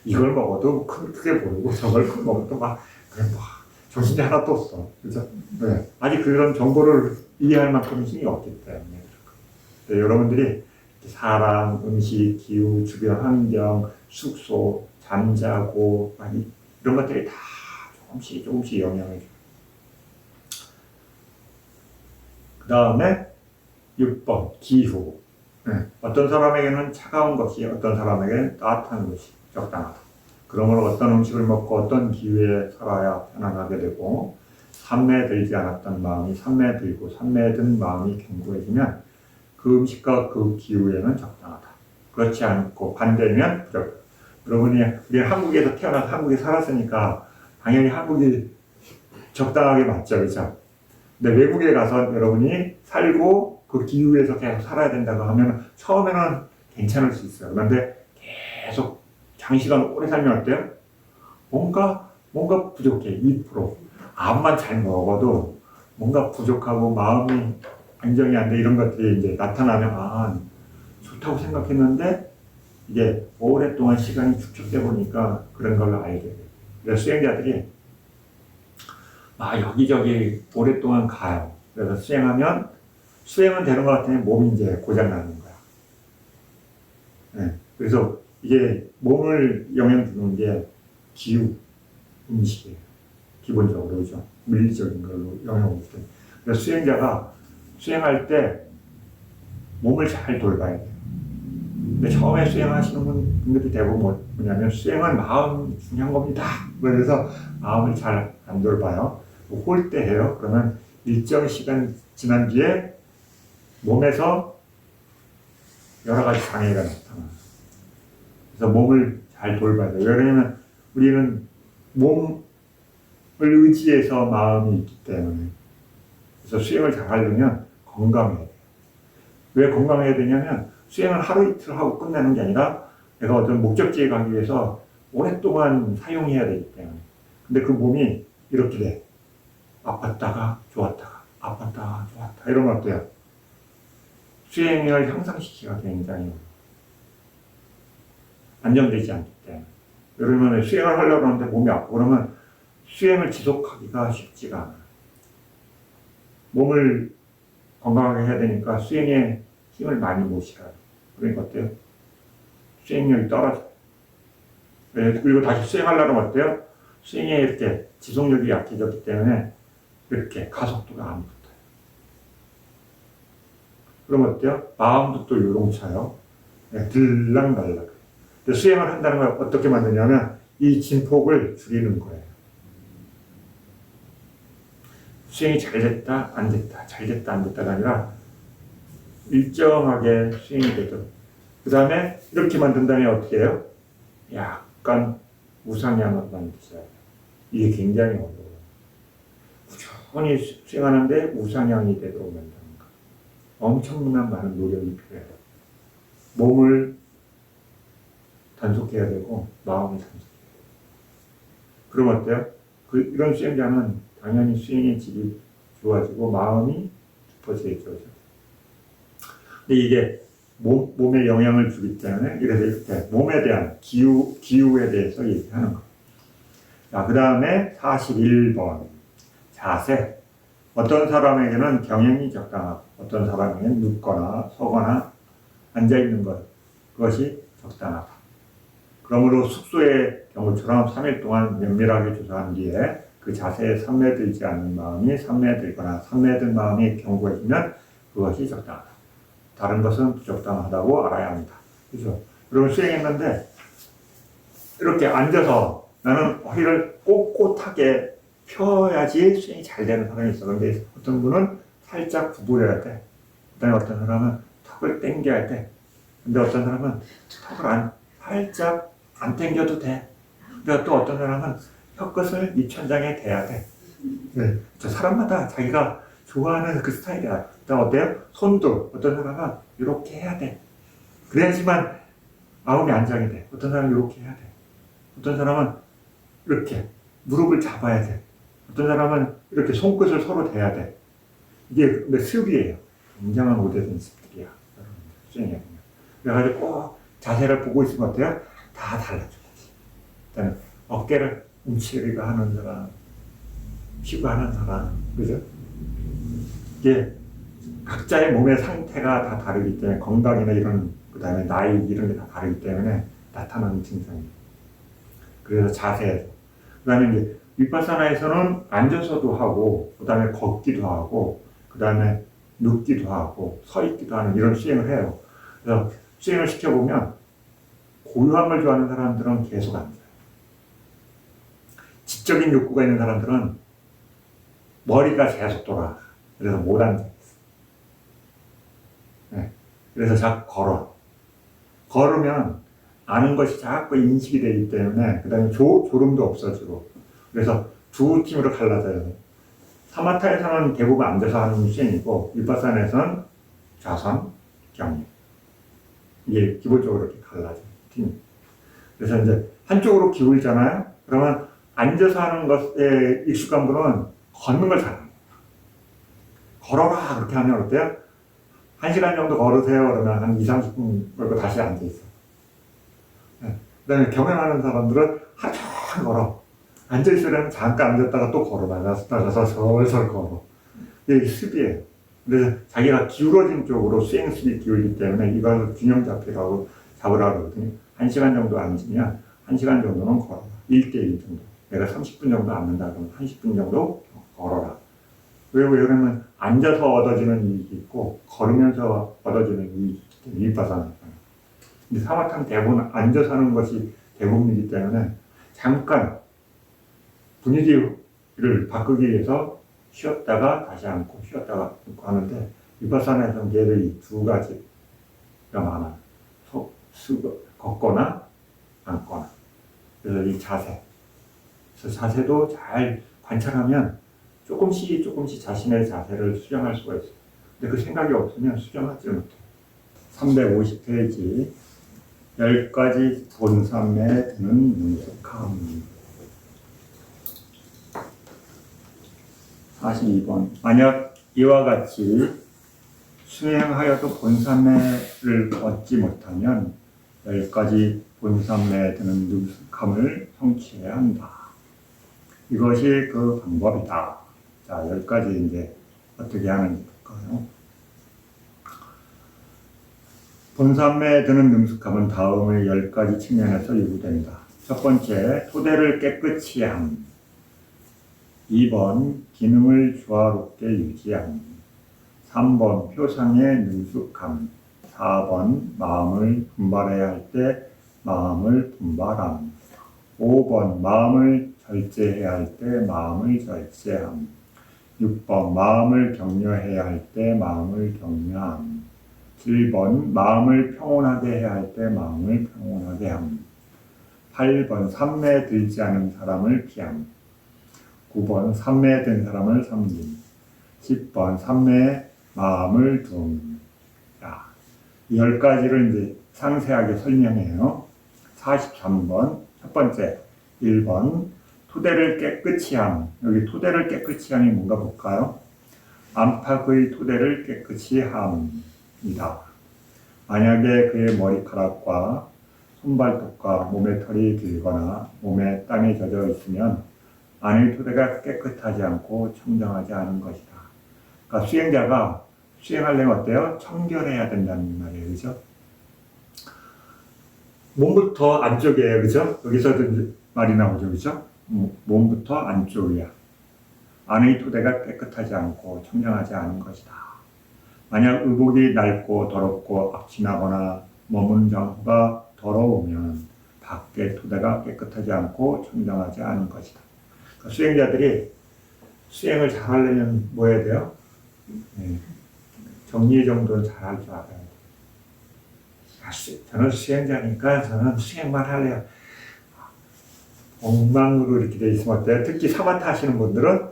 이걸 먹어도 크게 보이고 저걸 먹어도 정신이 하나도 없어. 그죠? 네. 아직 그런 정보를 이해할 만큼 힘이 없기 때문에. 네, 여러분들이 사람, 음식, 기후, 주변 환경, 숙소, 잠자고 이런 것들이 다 조금씩 영향을 줘요. 그 다음에 6번 기후. 어떤 사람에게는 차가운 것이 어떤 사람에게는 따뜻한 것이 적당하다. 그러므로 어떤 음식을 먹고 어떤 기후에 살아야 편안하게 되고 산매에 들지 않았던 마음이 산매에 들고 산매에 든 마음이 견고해지면 그 음식과 그 기후에는 적당하다. 그렇지 않고 반대면 부적다. 여러분이 우리 한국에서 태어나서 한국에 살았으니까 당연히 한국이 적당하게 맞죠, 그렇죠? 근데 외국에 가서 여러분이 살고 그 기후에서 계속 살아야 된다고 하면 처음에는 괜찮을 수 있어요. 그런데 계속 장시간 오래 살면 어때요? 뭔가 부족해. 2% 암만 잘 먹어도 뭔가 부족하고 마음이 안정이 안 돼. 이런 것들이 이제 나타나면 좋다고 생각했는데 이게 오랫동안 시간이 축적돼 보니까 그런 걸로 알게 돼요. 그래서 수행자들이 여기저기 오랫동안 가요. 그래서 수행은 되는 것 같으니 몸이 이제 고장나는 거야. 그래서 이게 몸을 영향 주는 게 기후, 음식이에요. 기본적으로, 그죠? 물리적인 걸로 영향을 주죠. 그래서 수행자가 수행할 때 몸을 잘 돌봐야 돼요. 근데 처음에 수행하시는 분들이 대부분 뭐냐면 수행은 마음 중요한 겁니다. 그래서 마음을 잘 안 돌봐요. 홀 때 해요. 그러면 일정 시간 지난 뒤에 몸에서 여러 가지 장애가 나타나요. 그래서 몸을 잘 돌봐야 돼요. 왜냐하면 우리는 몸을 의지해서 마음이 있기 때문에. 그래서 수행을 잘 하려면 건강해야 돼요. 왜 건강해야 되냐면 수행을 하루 이틀 하고 끝내는 게 아니라 내가 어떤 목적지에 가기 위해서 오랫동안 사용해야 되기 때문에. 근데 그 몸이 이렇게 돼. 아팠다가 좋았다가 아팠다가 좋았다. 이러면 어때요? 수행을 향상시키기가 굉장히 안정되지 않기 때문에. 그러면 수행을 하려고 하는데 몸이 아프고 그러면 수행을 지속하기가 쉽지가 않아요. 몸을 건강하게 해야 되니까 수행에 힘을 많이 못 실어요. 그러니까 어때요? 수행력이 떨어져요. 그리고 다시 수행하려면 어때요? 수행에 이렇게 지속력이 약해졌기 때문에 이렇게 가속도가 안 붙어요. 그럼 어때요? 마음도 또 요동쳐요. 들락날락. 수행을 한다는 걸 어떻게 만드냐면 이 진폭을 줄이는 거예요. 수행이 잘 됐다, 안 됐다, 잘 됐다, 안 됐다가 아니라 일정하게 수행이 되도록. 그 다음에 이렇게 만든 다음에 어떻게 해요? 약간 우상향을 만드셔야 돼요. 이게 굉장히 어려워요. 꾸준히 수행하는데 우상향이 되도록 만드는 거. 엄청난 많은 노력이 필요해요. 몸을 단속해야 되고 마음을 단속해야 돼요. 그럼 어때요? 이런 수행자는 당연히 수행의 질이 좋아지고 마음이 깊어지죠. 근데 이게 몸에 영향을 주기 때문에 이래서 이렇게 몸에 대한 기후에 대해서 얘기하는 거예요. 자, 그 다음에 41번 자세. 어떤 사람에게는 경영이 적당하고 어떤 사람에게는 눕거나 서거나 앉아있는 것, 그것이 적당하다. 그러므로 숙소의 경우처럼 3일 동안 면밀하게 조사한 뒤에 그 자세에 산매들지 않는 마음이 산매들거나 산매든 마음이 견고해지면 그것이 적당하다. 다른 것은 부적당하다고 알아야 합니다. 그죠? 그러면 수행했는데 이렇게 앉아서 나는 허리를 꼿꼿하게 펴야지 수행이 잘 되는 사람이 있어. 그런데 어떤 분은 살짝 구부려야 돼. 그 다음에 어떤 사람은 턱을 당겨야 돼. 근데 어떤 사람은 턱을 살짝 안 당겨도 돼. 근데 또 어떤 사람은 혀끝을 입천장에 대야 돼. 네. 저 사람마다 자기가 좋아하는 그 스타일이야. 그다음 어때요? 손도 어떤 사람은 이렇게 해야 돼. 그래야지만 마음이 안정이 돼. 어떤 사람은 이렇게 해야 돼. 어떤 사람은 이렇게 무릎을 잡아야 돼. 어떤 사람은 이렇게 손끝을 서로 대야 돼. 이게 근데 습이에요. 굉장한 오래된 습들이야. 수행이. 그래가지고 꼭 자세를 보고 있으면 어때요? 다 달라져야지. 일단 어깨를 움츠리고 하는 사람, 피고 하는 사람, 그죠? 이게 각자의 몸의 상태가 다 다르기 때문에 건강이나 이런, 그 다음에 나이 이런 게 다 다르기 때문에 나타나는 증상이에요. 그래서 자세에서. 그 다음에 이제 윗바사나에서는 앉아서도 하고, 그 다음에 걷기도 하고, 그 다음에 눕기도 하고 서 있기도 하는 이런 수행을 해요. 그래서 수행을 시켜보면 고요함을 좋아하는 사람들은 계속 앉아요. 지적인 욕구가 있는 사람들은 머리가 계속 돌아. 그래서 못 앉아. 네. 그래서 자꾸 걸어. 걸으면 아는 것이 자꾸 인식이 되기 때문에 그 다음에 졸음도 없어지고 그래서 두 팀으로 갈라져요. 사마타에서는 대부분 앉아서 하는 수행이고 위파사나에서는 좌선, 경리 이게 기본적으로 이렇게 갈라져요. 팀. 그래서 이제 한쪽으로 기울잖아요. 그러면 앉아서 하는 것에 익숙한 분은 걷는 걸 잘합니다. 걸어라 그렇게 하면 어때요? 1시간 정도 걸으세요. 그러면 한 2, 30분 걸고 다시 앉아있어요. 네. 그 다음에 경연하는 사람들은 하루 종일 걸어. 앉아있으려면 잠깐 앉았다가 또 걸어 나가서 설설 걸어. 이게 습이에요. 그래서 자기가 기울어진 쪽으로 수행 습이 기울기 때문에 이걸 균형 잡히라고 잡으라고 그러거든요. 1시간 정도 앉으면 1시간 정도는 걸어라. 1대1 정도. 내가 30분 정도 앉는다 그러면 30분 정도 걸어라. 왜 그러면 앉아서 얻어지는 이익이 있고 걸으면서 얻어지는 이익이 있기 때문에 위파사나. 근데 사마타는 대부분 앉아서 하는 것이 대부분이기 때문에 잠깐 분위기를 바꾸기 위해서 쉬었다가 다시 앉고 쉬었다가 앉고 하는데 위파사나에서는 얘를 이 두 가지가 많아요. 걷거나 앉거나. 그래서 이 자세. 그래서 자세도 잘 관찰하면 조금씩 자신의 자세를 수정할 수가 있어요. 근데 그 생각이 없으면 수정하지 못해요. 350페이지 10가지 본삼매에 드는 능숙함 42번 만약 이와 같이 수행하여도 본삼매를 얻지 못하면 10가지 본삼매에 드는 능숙함을 성취해야 한다. 이것이 그 방법이다. 자, 10가지 이제 어떻게 하는지 볼까요? 본삼매에 드는 능숙함은 다음의 10가지 측면에서 요구된다. 첫 번째, 토대를 깨끗이 함. 2번, 기능을 조화롭게 유지함. 3번, 표상의 능숙함. 4번, 마음을 분발해야 할 때 마음을 분발함. 5번, 마음을 절제해야 할 때 마음을 절제함. 6번, 마음을 격려해야 할 때 마음을 격려함. 7번, 마음을 평온하게 해야 할 때 마음을 평온하게 함. 8번, 삼매에 들지 않은 사람을 피함. 9번, 삼매에 든 사람을 섬김. 10번, 삼매에 마음을 둠. 자, 이 10가지를 이제 상세하게 설명해요. 43번, 첫 번째, 1번, 토대를 깨끗이 함. 여기 토대를 깨끗이 함이 뭔가 볼까요? 안팎의 토대를 깨끗이 함이다. 만약에 그의 머리카락과 손발톱과 몸에 털이 들거나 몸에 땀이 젖어 있으면 안의 토대가 깨끗하지 않고 청정하지 않은 것이다. 그러니까 수행자가 수행하려면 어때요? 청결해야 된다는 말이에요. 그죠? 몸부터 안쪽이에요. 그죠? 여기서도 이제 말이 나오죠. 그죠? 몸부터 안쪽이야. 안의 토대가 깨끗하지 않고 청정하지 않은 것이다. 만약 의복이 낡고 더럽고 악취나거나 머문 장소가 더러우면 밖의 토대가 깨끗하지 않고 청정하지 않은 것이다. 그러니까 수행자들이 수행을 잘하려면 뭐 해야 돼요? 정리 정도는 잘할 줄 알아야 돼요. 저는 수행자니까 저는 수행만 할래요. 엉망으로 이렇게 돼 있으면 어때요? 특히 사마타 하시는 분들은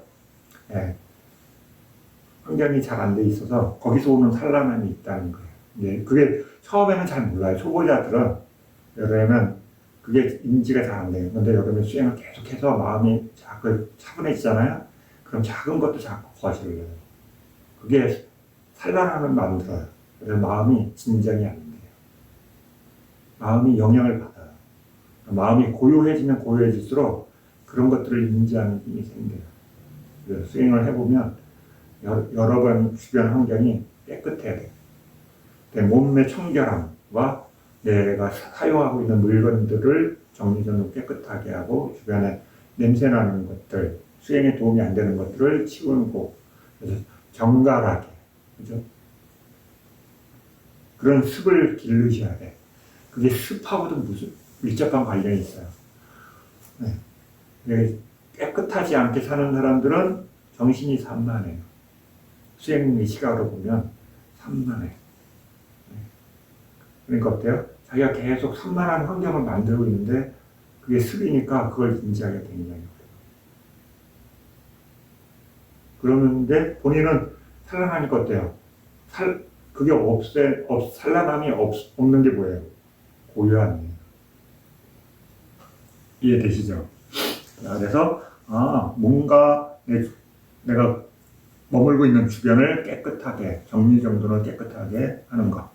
환경이 잘 안 돼 있어서 거기서 오는 산란함이 있다는 거예요. 그게 처음에는 잘 몰라요. 초보자들은 여름에는 그게 인지가 잘 안 돼요. 그런데 여름에 수행을 계속해서 마음이 자꾸 차분해지잖아요. 그럼 작은 것도 자꾸 거실을 해요. 그게 산란함을 만들어요. 그래서 마음이 진정이 안 돼요. 마음이 영향을 받아요. 마음이 고요해지면 고요해질수록 그런 것들을 인지하는 힘이 생겨요. 그래서 수행을 해보면 여러 번 주변 환경이 깨끗해야 돼요. 몸의 청결함과 내가 사용하고 있는 물건들을 정리정돈 깨끗하게 하고 주변에 냄새나는 것들, 수행에 도움이 안 되는 것들을 치우고 그래서 정갈하게 그죠? 그런 습을 기르셔야 돼. 그게 습하고도 무슨 밀접한 관련이 있어요. 네. 네. 깨끗하지 않게 사는 사람들은 정신이 산만해요. 수행의 시각으로 보면 산만해. 네. 그러니까 어때요? 자기가 계속 산만한 환경을 만들고 있는데 그게 습이니까 그걸 인지하기가 굉장히 어려워요. 그러는데 본인은 산란하니까 어때요? 그게 산란함이 없는 게 뭐예요? 고요함이에요. 이해되시죠? 그래서 뭔가 내가 머물고 있는 주변을 깨끗하게, 정리정돈을 깨끗하게 하는 것.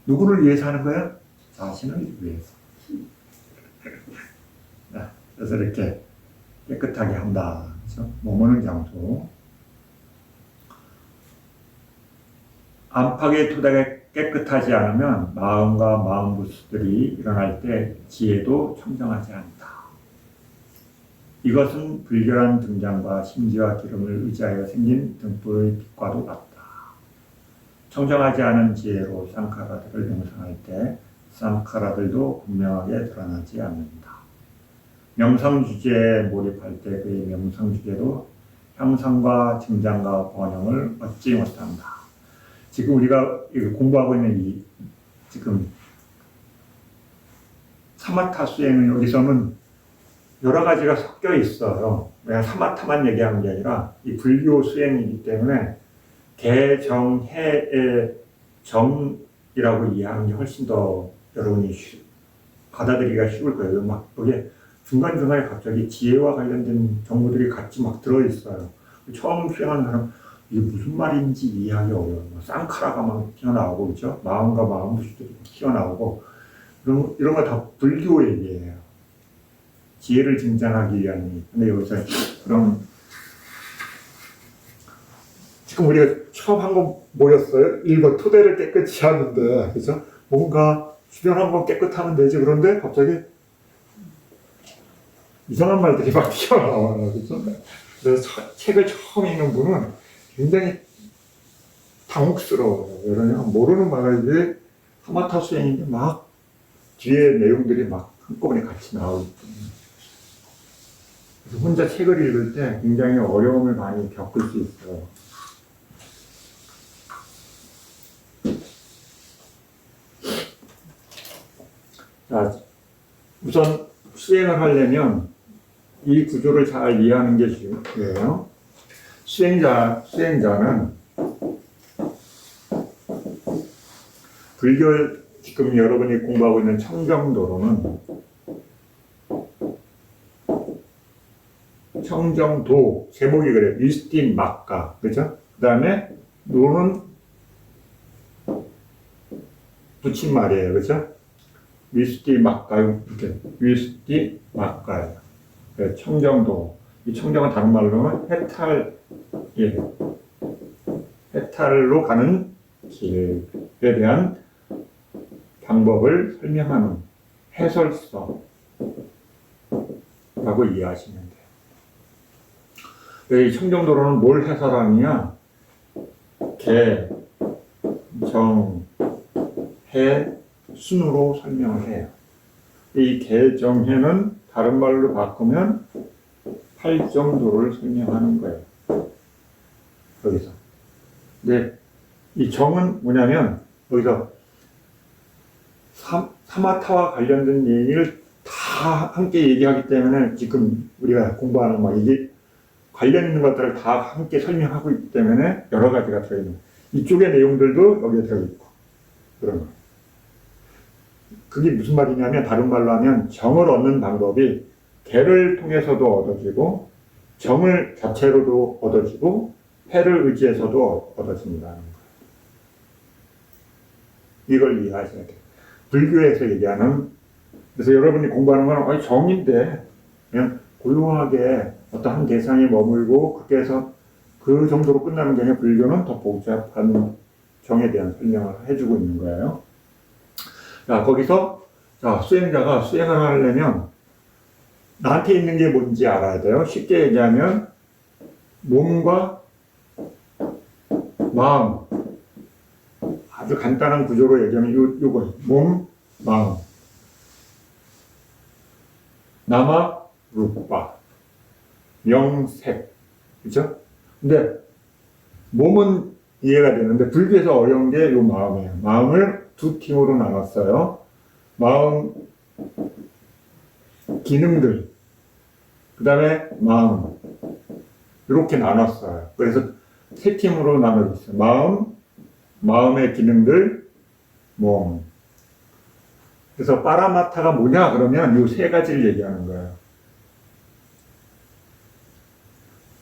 누구를 위해서 하는 거예요? 자신을 위해서. 그래서 이렇게 깨끗하게 한다. 그렇죠? 머무는 장소. 안팎의 토대가 깨끗하지 않으면 마음과 마음 부수들이 일어날 때 지혜도 청정하지 않다. 이것은 불결한 등장과 심지와 기름을 의지하여 생긴 등불의 빛과도 같다. 청정하지 않은 지혜로 쌍카라들을 명상할 때 쌍카라들도 분명하게 드러나지 않는다. 명상주제에 몰입할 때 그의 명상주제도 향상과 증장과 번영을 얻지 못한다. 지금 우리가 공부하고 있는 지금 사마타 수행은 여기서는 여러 가지가 섞여 있어요. 내가 사마타만 얘기하는 게 아니라 이 불교 수행이기 때문에 개정해의 정이라고 이해하는 게 훨씬 더 여러분이 받아들이기가 쉬울 거예요. 막 그게 중간중간에 갑자기 지혜와 관련된 정보들이 같이 막 들어있어요. 처음 수행하는 사람 이게 무슨 말인지 이해하기 어려워요. 쌍카라가 막 튀어나오고, 그죠? 마음과 마음 부수들이 튀어나오고, 이런 거 다 불교 얘기예요. 지혜를 증장하기 위한 얘기. 근데 여기서, 그럼, 지금 우리가 처음 한 건 뭐였어요? 1번 토대를 깨끗이 하는데, 그죠? 뭔가 주변 한번 깨끗하면 되지. 그런데 갑자기 이상한 말들이 막 튀어나와요. 그죠? 그래서 책을 처음 읽는 분은 굉장히 당혹스러워요. 왜냐면 모르는 말이 사마타 수행인데 막 뒤에 내용들이 막 한꺼번에 같이 나오기 때문에. 그래서 혼자 책을 읽을 때 굉장히 어려움을 많이 겪을 수 있어요. 자, 우선 수행을 하려면 이 구조를 잘 이해하는 게 중요해요. 수행자는 불교 지금 여러분이 공부하고 있는 청정도로는 청정도 제목이 그래요. 위스티 막가, 그죠? 그 다음에 노는 붙인 말이에요, 그죠? 위스티 막가, 이렇게 위스티 막가예요. 청정도. 이 청정은 다른 말로는 해탈로 가는 길에 대한 방법을 설명하는 해설서라고 이해하시면 돼요. 이 청정도로는 뭘 해설하느냐? 개, 정, 해, 순으로 설명을 해요. 이 개, 정, 해는 다른 말로 바꾸면 팔정도를 설명하는 거예요. 여기서. 근데 이 정은 뭐냐면 여기서 사마타와 관련된 얘기를 다 함께 얘기하기 때문에 지금 우리가 공부하는 거 이게 관련 있는 것들을 다 함께 설명하고 있기 때문에 여러 가지가 들어있는 이쪽의 내용들도 여기에 들어있고 그런 거예요. 그게 무슨 말이냐면 다른 말로 하면 정을 얻는 방법이 개를 통해서도 얻어지고 정을 자체로도 얻어지고 해를 의지해서도 얻어진다는 거예요. 이걸 이해하셔야 돼요. 불교에서 얘기하는 그래서 여러분이 공부하는 건 정인데 그냥 고요하게 어떤 한 대상에 머물고 그렇게 해서 그 정도로 끝나는 게 아니라 불교는 더 복잡한 정에 대한 설명을 해주고 있는 거예요. 자, 거기서 수행자가 수행을 하려면 나한테 있는 게 뭔지 알아야 돼요. 쉽게 얘기하면 몸과 마음, 아주 간단한 구조로 얘기하면 요거 몸, 마음, 나마, 루파, 명색, 그죠? 근데 몸은 이해가 되는데 불교에서 어려운 게 요 마음이에요. 마음을 두 팀으로 나눴어요. 마음 기능들, 그 다음에 마음 이렇게 나눴어요. 그래서 세 팀으로 나눠져 있어요. 마음, 마음의 기능들, 몸. 그래서 파라마타가 뭐냐 그러면 요 세 가지를 얘기하는 거예요.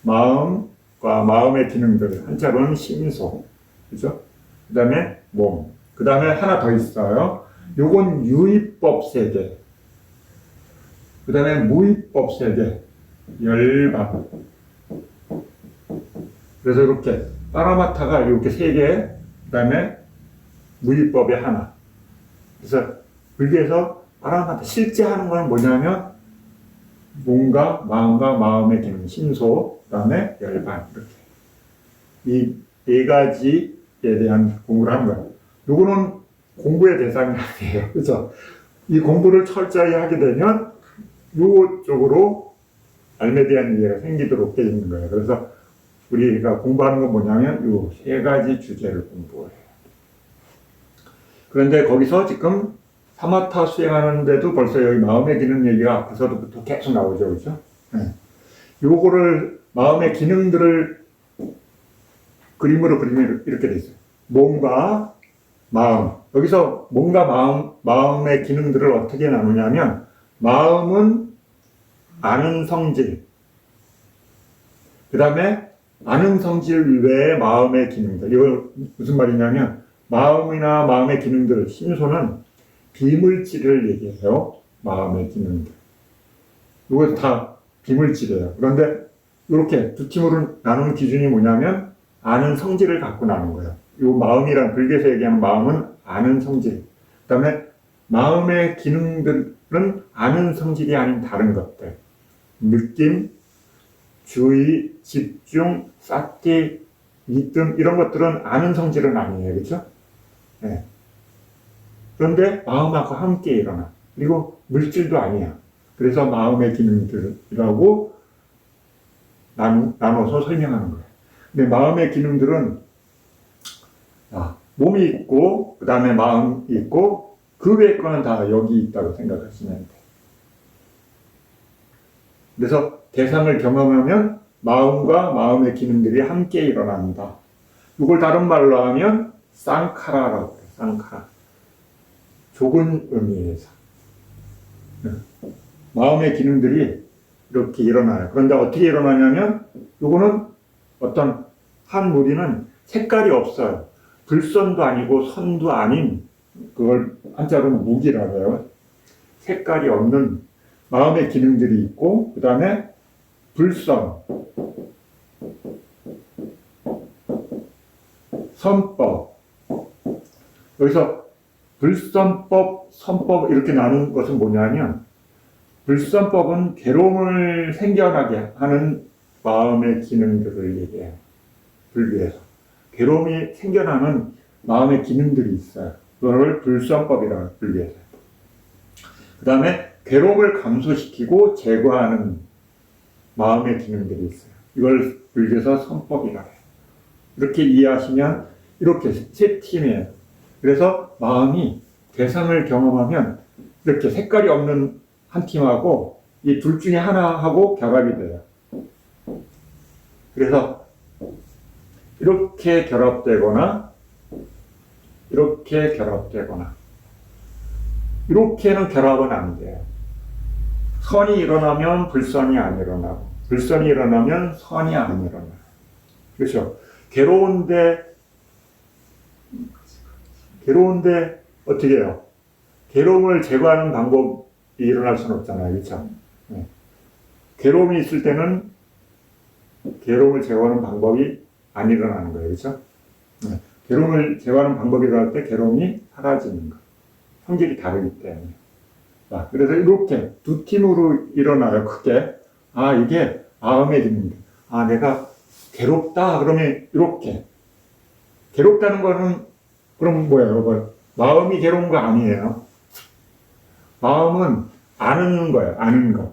마음과 마음의 기능들, 한자로는 심소, 그죠? 그 다음에 몸. 그 다음에 하나 더 있어요. 요건 유의법 세계. 그 다음에 무의법 세계. 열반. 그래서 이렇게 파라마타가 이렇게 세 개, 그 다음에 무의법에 하나. 그래서 불교에서 파라마타 실제 하는 건 뭐냐면 몸과 마음과 마음의 기능, 심소, 그 다음에 열반 이렇게 이 네 가지에 대한 공부를 하는 거예요. 요거는 공부의 대상이 아니에요. 그렇죠? 이 공부를 철저히 하게 되면 요 쪽으로 삶에 대한 이해가 생기도록 되어 있는 거예요. 그래서 우리가 공부하는 건 뭐냐면 요 세 가지 주제를 공부해요. 그런데 거기서 지금 사마타 수행하는데도 벌써 여기 마음의 기능 얘기가 앞에서부터 계속 나오죠. 그죠? 네. 요거를, 마음의 기능들을 그림으로 그리면 이렇게 돼 있어요. 몸과 마음. 여기서 몸과 마음의 기능들을 어떻게 나누냐면, 마음은 아는 성질. 그 다음에 아는 성질 외에 마음의 기능들. 이거 무슨 말이냐면, 마음이나 마음의 기능들, 심소는 비물질을 얘기해요. 마음의 기능들. 이거 다 비물질이에요. 그런데 이렇게 두 팀으로 나누는 기준이 뭐냐면 아는 성질을 갖고 나눈 거예요. 이 마음이란, 불교에서 얘기하는 마음은 아는 성질. 그 다음에 마음의 기능들은 아는 성질이 아닌 다른 것들. 느낌, 주의, 집중, 사티, 믿음 이런 것들은 아는 성질은 아니에요. 그렇죠? 네. 그런데 마음하고 함께 일어나. 그리고 물질도 아니야. 그래서 마음의 기능들이라고 나눠서 설명하는 거예요. 근데 마음의 기능들은 몸이 있고 그 다음에 마음이 있고 그 외의 거는 다 여기 있다고 생각하시면 돼요. 그래서 대상을 경험하면 마음과 마음의 기능들이 함께 일어난다. 이걸 다른 말로 하면 쌍카라라고 해요. 쌍카라. 좁은 의미에서. 마음의 기능들이 이렇게 일어나요. 그런데 어떻게 일어나냐면, 이거는 어떤 한 무리는 색깔이 없어요. 불선도 아니고 선도 아닌, 그걸 한자로는 무기라고 해요. 색깔이 없는 마음의 기능들이 있고, 그 다음에 불선, 선법. 여기서 불선법, 선법 이렇게 나눈 것은 뭐냐면, 불선법은 괴로움을 생겨나게 하는 마음의 기능들을 얘기해요. 불교에서. 괴로움이 생겨나는 마음의 기능들이 있어요. 그걸 불선법이라고 해요. 불교에서. 그 다음에 괴로움을 감소시키고 제거하는 마음의 기능들이 있어요. 이걸 불교에서 선법이라고 해요. 이렇게 이해하시면 이렇게 세 팀이에요. 그래서 마음이 대상을 경험하면 이렇게 색깔이 없는 한 팀하고 이 둘 중에 하나하고 결합이 돼요. 그래서 이렇게 결합되거나 이렇게 결합되거나 이렇게는 결합은 안 돼요. 선이 일어나면 불선이 안 일어나고 불선이 일어나면 선이 안 일어나요. 그렇죠? 괴로운데 어떻게 해요? 괴로움을 제거하는 방법이 일어날 수는 없잖아요. 그렇죠? 네. 괴로움이 있을 때는 괴로움을 제거하는 방법이 안 일어나는 거예요. 그렇죠? 네. 괴로움을 제거하는 방법이 일어날 때 괴로움이 사라지는 거예요. 성질이 다르기 때문에. 자, 그래서 이렇게 두 팀으로 일어나요. 크게. 이게 마음의 기능들. 내가 괴롭다 그러면 이렇게. 괴롭다는 거는 그럼 뭐예요? 뭐, 마음이 괴로운 거 아니에요. 마음은 아는 거예요. 아는 거.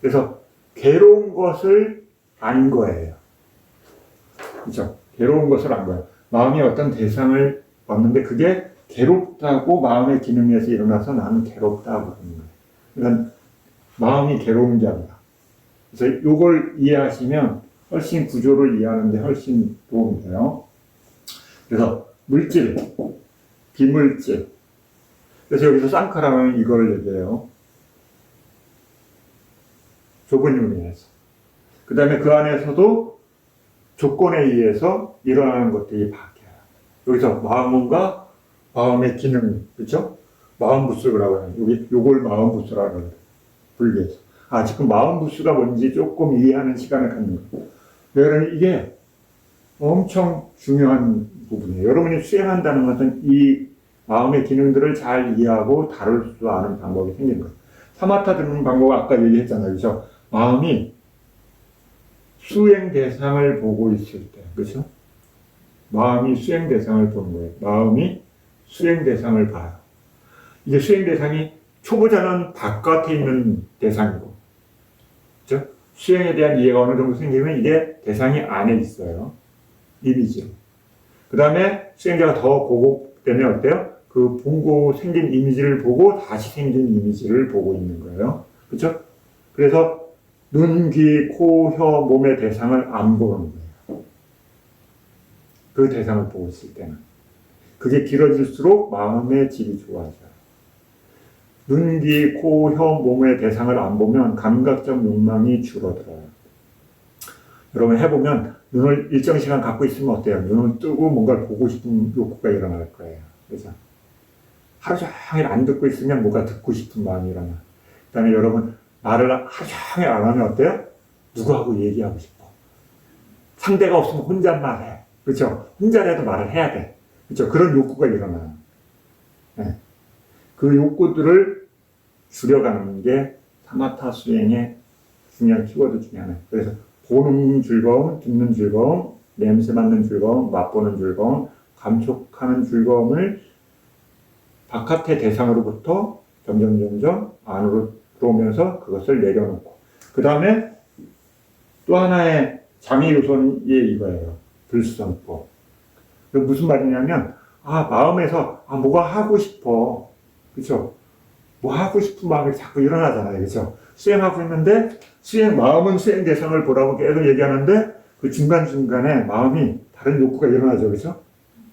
그래서 괴로운 것을 안 거예요. 그렇죠? 괴로운 것을 안 거예요. 마음이 어떤 대상을 얻는데 그게 괴롭다고 마음의 기능에서 일어나서 나는 괴롭다고 하는 거예요. 그러니까 마음이 괴로운 게 아니라. 그래서 이걸 이해하시면 훨씬 구조를 이해하는데 훨씬 도움이 돼요. 그래서 물질, 비물질. 그래서 여기서 쌍카라는 이걸 얘기해요. 좁은 의미에서. 그 다음에 그 안에서도 조건에 의해서 일어나는 것들이 바뀌어요. 여기서 마음과 마음의 기능, 그렇죠? 마음 부스라고 해요. 여기 요걸 마음 부스라고 해요. 분리해서. 지금 마음 부스가 뭔지 조금 이해하는 시간을 갖는 거예요. 여러분 이게 엄청 중요한 부분이에요. 여러분이 수행한다는 것은 이 마음의 기능들을 잘 이해하고 다룰 수 아는 방법이 생기는 거예요. 사마타 듣는 방법 아까 얘기했잖아요. 그렇죠? 마음이 수행 대상을 보고 있을 때, 그렇죠? 마음이 수행 대상을 보는 거예요. 마음이 수행 대상을 봐요. 이게 수행 대상이 초보자는 바깥에 있는 대상이고, 그렇죠? 수행에 대한 이해가 어느 정도 생기면 이게 대상이 안에 있어요. 이미지로. 그 다음에 수행자가 더 보고되면 어때요? 그 보고 생긴 이미지를 보고 다시 생긴 이미지를 보고 있는 거예요. 그렇죠? 그래서 눈, 귀, 코, 혀, 몸의 대상을 안 보는 거예요. 그 대상을 보고 있을 때는. 그게 길어질수록 마음의 질이 좋아져요. 눈, 귀, 코, 혀, 몸의 대상을 안 보면 감각적 욕망이 줄어들어요. 여러분 해보면 눈을 일정 시간 갖고 있으면 어때요? 눈을 뜨고 뭔가를 보고 싶은 욕구가 일어날 거예요. 그래서 하루 종일 안 듣고 있으면 뭔가 듣고 싶은 마음이 일어나. 그 다음에 여러분 말을 하루 종일 안 하면 어때요? 누구하고 얘기하고 싶어. 상대가 없으면 혼잣말해. 그렇죠? 혼자라도 말을 해야 돼. 그렇죠? 그런 욕구가 일어나요. 네. 그 욕구들을 줄여가는 게 사마타 수행의 중요한 키워드 중에 하나예요. 그래서 보는 즐거움, 듣는 즐거움, 냄새 맡는 즐거움, 맛보는 즐거움, 감촉하는 즐거움을 바깥의 대상으로부터 점점 안으로 들어오면서 그것을 내려놓고 그 다음에 또 하나의 장애 요소는 이거예요. 불선법. 무슨 말이냐면 마음에서 뭐가 하고 싶어. 그렇죠? 뭐 하고 싶은 마음이 자꾸 일어나잖아요. 그렇죠? 수행하고 있는데 마음은 수행 대상을 보라고 계속 얘기하는데 그 중간중간에 마음이 다른 욕구가 일어나죠. 그렇죠?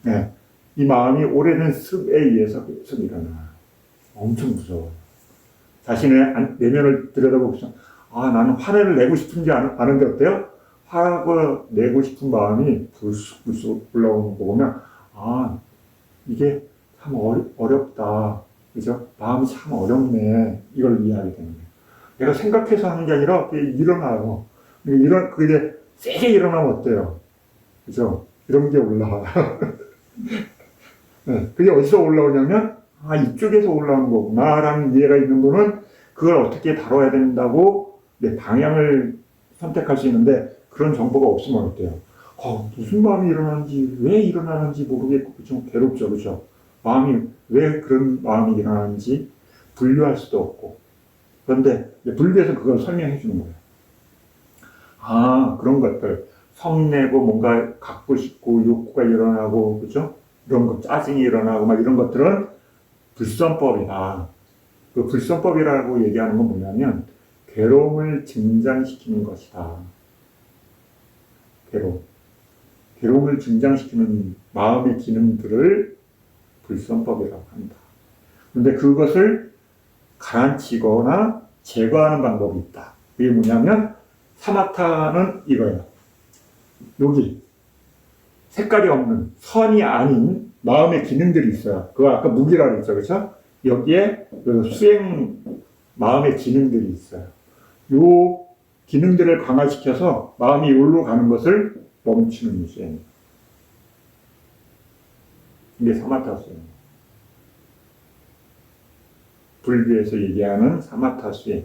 네. 이 마음이 오래된 습에 의해서 계속 일어나. 엄청 무서워요. 자신의 내면을 들여다보고서 나는 화를 내고 싶은지 아는데 어때요? 화를 내고 싶은 마음이 불쑥불쑥 올라오는 거 보면 이게 참 어렵다. 그죠? 마음이 참 어렵네. 이걸 이해하게 되는 거예요. 내가 생각해서 하는 게 아니라 그게 일어나요. 그게 세게 일어나면 어때요? 그죠? 이런 게 올라와요. 네, 그게 어디서 올라오냐면 이쪽에서 올라오는 거구나라는 이해가 있는 분은 그걸 어떻게 다뤄야 된다고 방향을 선택할 수 있는데 그런 정보가 없으면 어때요? 무슨 마음이 일어나는지 왜 일어나는지 모르겠고 좀 괴롭죠. 그렇죠? 마음이 왜 그런 마음이 일어나는지 분류할 수도 없고 그런데 분류해서 그걸 설명해 주는 거예요. 그런 것들 성내고 뭔가 갖고 싶고 욕구가 일어나고 그렇죠? 이런 거 짜증이 일어나고 막 이런 것들은 불선법이다. 그 불선법이라고 얘기하는 건 뭐냐면 괴로움을 증장시키는 것이다. 괴로움을 증장시키는 마음의 기능들을 불선법이라고 한다. 그런데 그것을 가라앉히거나 제거하는 방법이 있다. 그게 뭐냐면 사마타는 이거예요. 여기 색깔이 없는 선이 아닌 마음의 기능들이 있어요. 그거 아까 무기라고 했죠. 그렇죠? 여기에 그 수행 마음의 기능들이 있어요. 요 기능들을 강화시켜서 마음이 여기로 가는 것을 멈추는 수행이에요. 이게 사마타 수행. 불교에서 얘기하는 사마타 수행.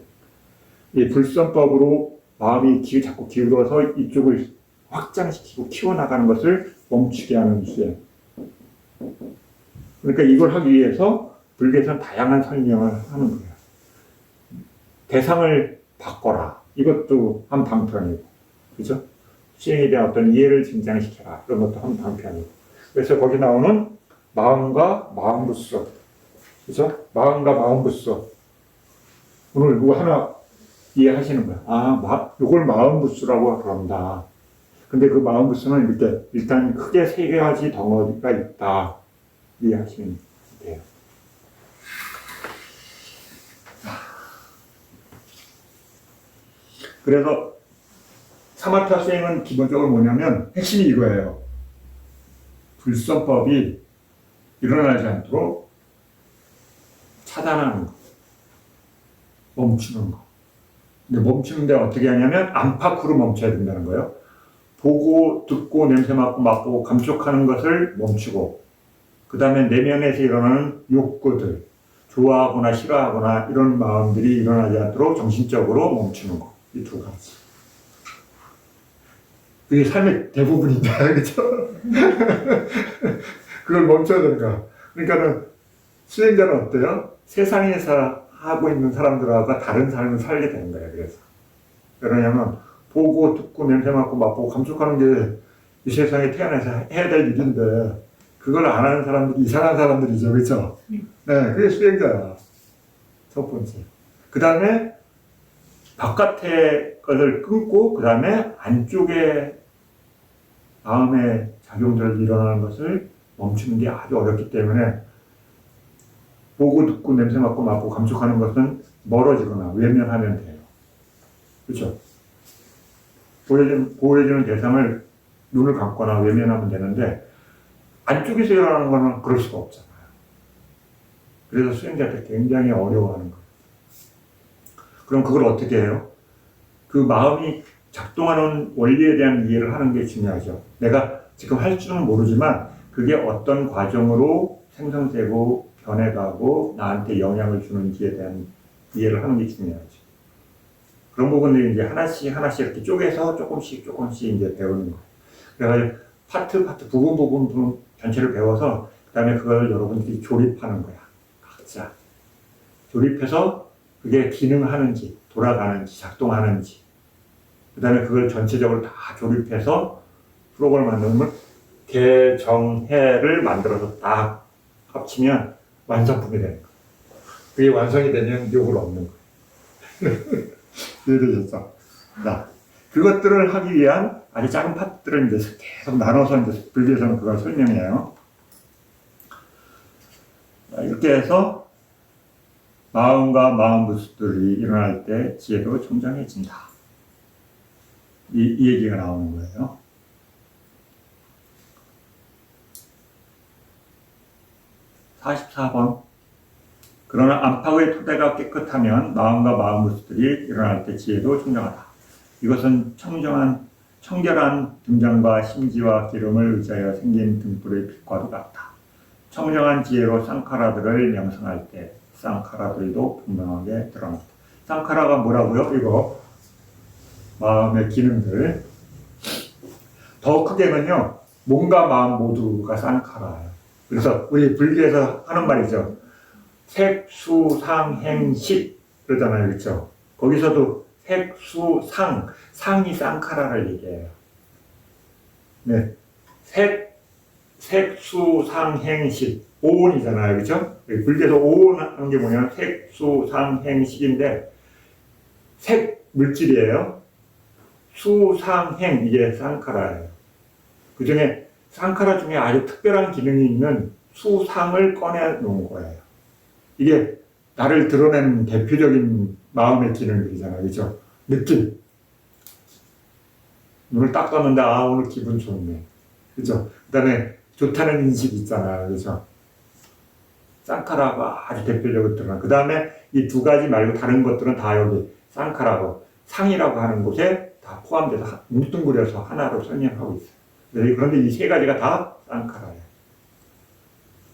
이 불선법으로 마음이 자꾸 기울어서 이쪽을 확장시키고 키워나가는 것을 멈추게 하는 수행. 그러니까 이걸 하기 위해서 불교에서는 다양한 설명을 하는 거예요. 대상을 바꿔라. 이것도 한 방편이고, 그죠? 수행에 대한 어떤 이해를 증장시켜라. 그런 것도 한 방편이고. 그래서 거기 나오는 마음과 마음부스, 그죠? 마음과 마음부스. 오늘 이거 하나 이해하시는 거야. 아, 이걸 마음부스라고 그런다. 근데 그 마음부스는 이렇게 일단 크게 세 가지 덩어리가 있다. 이해하시면 돼요. 그래서 사마타 수행은 기본적으로 뭐냐면 핵심이 이거예요. 불선법이 일어나지 않도록 차단하는 거, 멈추는 거. 근데 멈추는데 어떻게 하냐면 안팎으로 멈춰야 된다는 거예요. 보고, 듣고, 냄새 맡고, 맛보고, 감촉하는 것을 멈추고, 그 다음에 내면에서 일어나는 욕구들, 좋아하거나 싫어하거나 이런 마음들이 일어나지 않도록 정신적으로 멈추는 거. 이 두 가지. 그게 삶의 대부분인데, 그렇죠? 그걸 멈춰야 되니까. 그러니까는 수행자는 어때요? 세상에서 하고 있는 사람들하고 다른 삶을 살게 되는 거예요. 그래서 왜냐하면 보고, 듣고, 냄새 맡고, 맛보고, 감촉하는 게 이 세상에 태어나서 해야 될 일인데 그걸 안 하는 사람들이 이상한 사람들이죠, 그렇죠? 네, 그게 수행자야. 첫 번째. 그 다음에 바깥의 것을 끊고 그 다음에 안쪽에 마음의 작용들이 일어나는 것을 멈추는 게 아주 어렵기 때문에 보고 듣고 냄새 맡고 맛보고 감촉하는 것은 멀어지거나 외면하면 돼요. 그렇죠? 보여주는 대상을 눈을 감거나 외면하면 되는데 안쪽에서 일어나는 거는 그럴 수가 없잖아요. 그래서 수행자들 굉장히 어려워하는 거예요. 그럼 그걸 어떻게 해요? 그 마음이 작동하는 원리에 대한 이해를 하는 게 중요하죠. 내가 지금 할 줄은 모르지만 그게 어떤 과정으로 생성되고 변해가고 나한테 영향을 주는지에 대한 이해를 하는 게 중요하죠. 그런 부분들이 이제 하나씩 이렇게 쪼개서 조금씩 이제 배우는 거예요. 그래가지고 파트, 부분 전체를 배워서 그 다음에 그걸 여러분들이 조립하는 거야. 각자. 조립해서 그게 기능하는지, 돌아가는지, 작동하는지. 그 다음에 그걸 전체적으로 다 조립해서 프로그램을 만들면 개정해를 만들어서 딱 합치면 완성품이 되는 거예요. 그게 완성이 되면 욕을 얻는 거예요. 이해되셨죠? 자, 그것들을 하기 위한 아주 작은 파트들을 이제 계속 나눠서 이제 불교에서는 그걸 설명해요. 자, 이렇게 해서 마음과 마음부스들이 일어날 때 지혜도 청정해진다. 이 얘기가 나오는 거예요. (44번) 그러나 안팎의 토대가 깨끗하면 마음과 마음부스들이 일어날 때 지혜도 청정하다. 이것은 청결한 등장과 심지와 기름을 의지하여 생긴 등불의 빛과도 같다. 청정한 지혜로 쌍카라들을 명상할 때 쌍카라들도 분명하게 드러난다. 쌍카라가 뭐라고요? 이거 마음의 기능들. 더 크게는요, 몸과 마음 모두가 쌍카라예요. 그래서 우리 불교에서 하는 말이죠. 색수상행식 그러잖아요, 그렇죠? 거기서도 색수상, 상이 쌍카라를 얘기해요. 네, 색수상행식 오온이잖아요, 그렇죠? 불교에서 오온하는 게 뭐냐면 색수상행식인데 색 물질이에요. 수상행 이게 쌍카라예요. 그 중에 쌍카라 중에 아주 특별한 기능이 있는 수상을 꺼내 놓은 거예요. 이게 나를 드러내는 대표적인 마음의 기능들이잖아요. 그죠? 느낌. 눈을 딱 떴는데, 오늘 기분 좋네. 그죠? 그 다음에 좋다는 인식이 있잖아요. 그죠? 쌍카라가 아주 대표적으로 드러나. 그 다음에 이 두 가지 말고 다른 것들은 다 여기 쌍카라고, 상이라고 하는 곳에 다 포함돼서 뭉뚱그려서 하나로 설명하고 있어요. 그런데 이 세 가지가 다 쌍카라예요.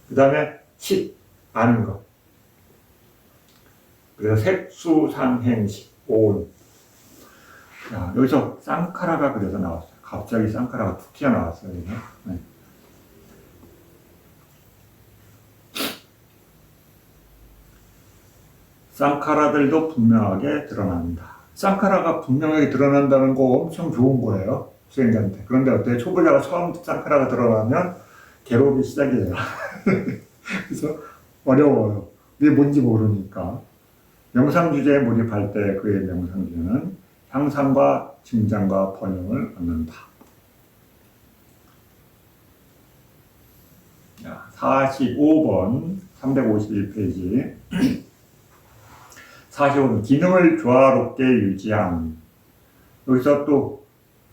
그 다음에 칩, 아는 것. 그래서 색수상행식, 오온. 여기서 쌍카라가 그래서 나왔어요. 갑자기 쌍카라가 툭 튀어나왔어요. 네. 쌍카라들도 분명하게 드러난다. 쌍카라가 분명하게 드러난다는 거 엄청 좋은 거예요. 수행자한테. 그런데 어때요? 초보자가 처음 쌍카라가 드러나면 괴로움이 시작이에요. 그래서 어려워요. 이게 뭔지 모르니까. 명상 주제에 몰입할 때 그의 명상 주제는 향상과 증장과 번영을 얻는다. 45번 351페이지 45번 기능을 조화롭게 유지함. 여기서 또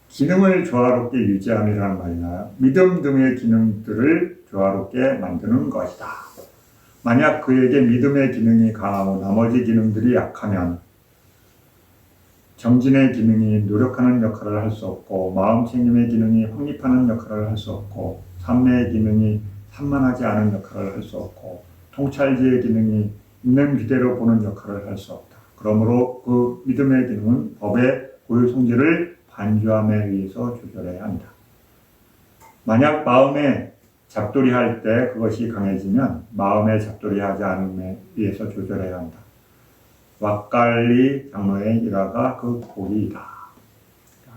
기능을 조화롭게 유지함이라는 말이 나요. 믿음 등의 기능들을 조화롭게 만드는 것이다. 만약 그에게 믿음의 기능이 강하고 나머지 기능들이 약하면 정진의 기능이 노력하는 역할을 할 수 없고 마음 챙김의 기능이 확립하는 역할을 할 수 없고 삼매의 기능이 산만하지 않은 역할을 할 수 없고 통찰지의 기능이 있는 그대로 보는 역할을 할 수 없다. 그러므로 그 믿음의 기능은 법의 고유 성질을 반주함에 의해서 조절해야 한다. 만약 마음에 잡돌이 할 때 그것이 강해지면 마음에 잡돌이 하지 않음에 의해서 조절해야 한다. 왁갈리 장로의 일화가 그 고리이다.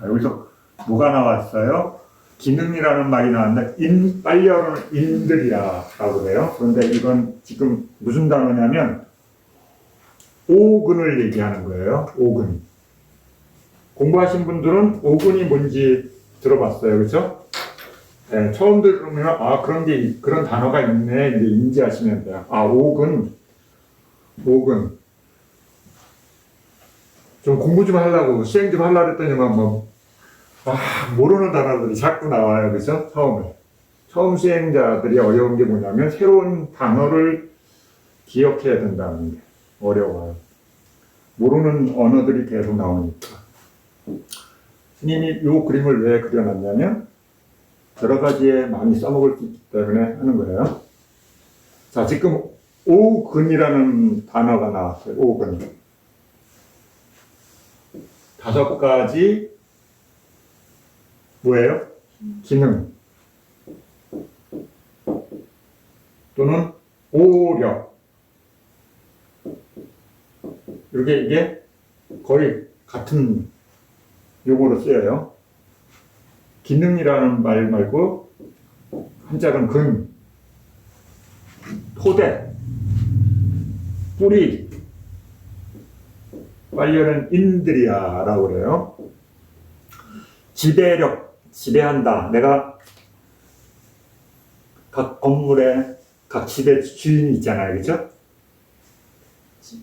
여기서 뭐가 나왔어요? 기능이라는 말이 나왔는데 빨리어는 인들이라고 그래요. 그런데 이건 지금 무슨 단어냐면 오근을 얘기하는 거예요. 오근. 공부하신 분들은 오근이 뭔지 들어봤어요. 그렇죠? 네, 처음 들으면 그런 단어가 있네 이제 인지하시면 돼요. 오근. 좀 공부 좀 하려고 수행 좀 하려고 했더니만 모르는 단어들이 자꾸 나와요. 그죠? 처음 수행자들이 어려운 게 뭐냐면 새로운 단어를 기억해야 된다는 게 어려워요. 모르는 언어들이 계속 나오니까. 스님이 이 그림을 왜 그려놨냐면 여러 가지에 많이 써먹을 수 있기 때문에 하는 거예요. 자, 지금 오근이라는 단어가 나왔어요. 오근. 5가지 뭐예요? 기능 또는 오력 이게 거의 같은 용어로 쓰여요. 기능이라는 말 말고 한자는 근, 토대, 뿌리, 빨리어는 인드리아라고 그래요. 지배력, 지배한다. 내가 각 건물에 각 집에 주인이 있잖아요. 그죠?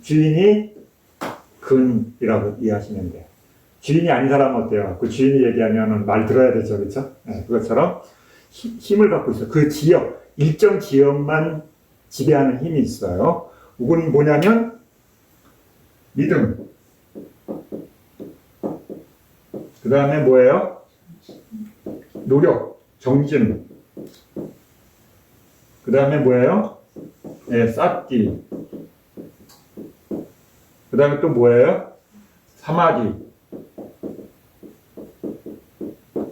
주인이 근이라고 이해하시면 돼요. 주인이 아닌 사람은 어때요? 그 주인이 얘기하면 말 들어야 되죠. 그렇죠? 네, 그것처럼 힘을 갖고 있어요. 그 지역, 일정 지역만 지배하는 힘이 있어요. 이건 뭐냐면 믿음. 그 다음에 뭐예요? 노력, 정진. 그 다음에 뭐예요? 쌓기. 그 다음에 또 뭐예요? 사마디.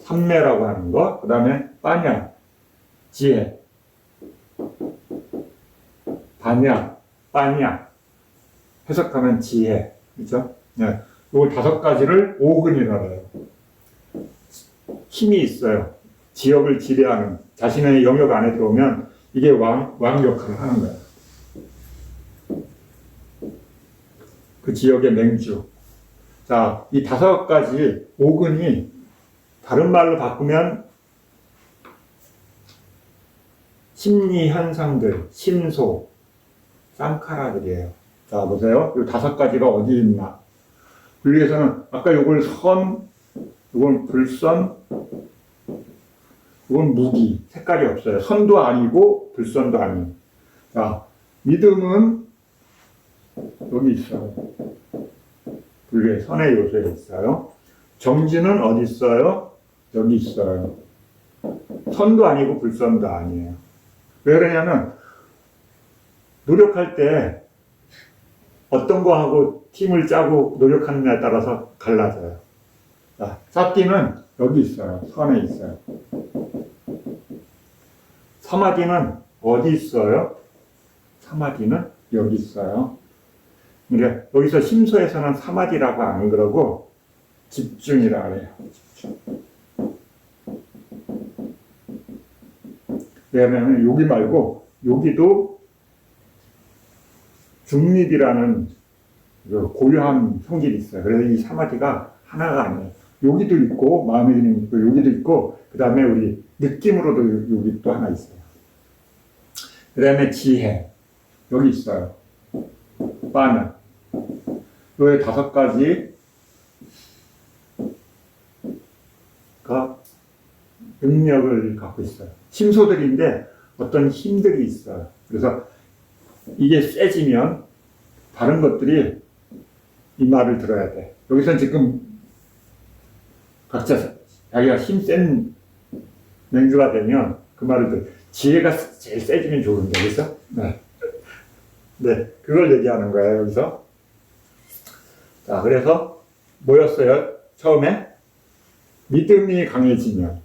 삼매라고 하는 거. 그 다음에 빠냐. 지혜. 바냐. 빠냐. 해석하면 지혜. 그렇죠? 네. 이걸 5가지를 오근이라고 해요. 힘이 있어요. 지역을 지배하는, 자신의 영역 안에 들어오면 이게 왕 역할을 하는 거예요. 그 지역의 맹주. 자, 이 5가지 오근이 다른 말로 바꾸면 심리 현상들, 심소, 쌍카라들이에요. 자, 보세요. 이 5가지가 어디 있나? 분리해서는 아까 요걸 선, 요건 불선, 요건 무기. 색깔이 없어요. 선도 아니고 불선도 아니에요. 자, 믿음은 여기 있어요. 분리해 선의 요소에 있어요. 정진은 어디 있어요? 여기 있어요. 선도 아니고 불선도 아니에요. 왜 그러냐면 노력할 때 어떤 거 하고 팀을 짜고 노력하느냐에 따라서 갈라져요. 자, 쌓기는 여기 있어요. 선에 있어요. 사마디는 어디 있어요? 사마디는 여기 있어요. 그러니까 여기서 심소에서는 사마디라고 안 그러고 집중이라고 해요. 집중. 왜냐하면 여기 말고 여기도 중립이라는 고요한 성질이 있어요. 그래서 이 사마디가 하나가 아니에요. 여기도 있고 마음에 드는 있고 여기도 있고 그 다음에 우리 느낌으로도 여기 또 하나 있어요. 그 다음에 지혜 여기 있어요. 빠나 요 5가지가 능력을 갖고 있어요. 심소들인데 어떤 힘들이 있어요. 그래서 이게 세지면 다른 것들이 이 말을 들어야 돼. 여기서 지금 각자 자기가 힘센 맹주가 되면 그 말을 들. 지혜가 제일 세지면 좋은데, 그래서 네, 네, 그걸 얘기하는 거예요 여기서. 자, 그래서 뭐였어요? 처음에 믿음이 강해지면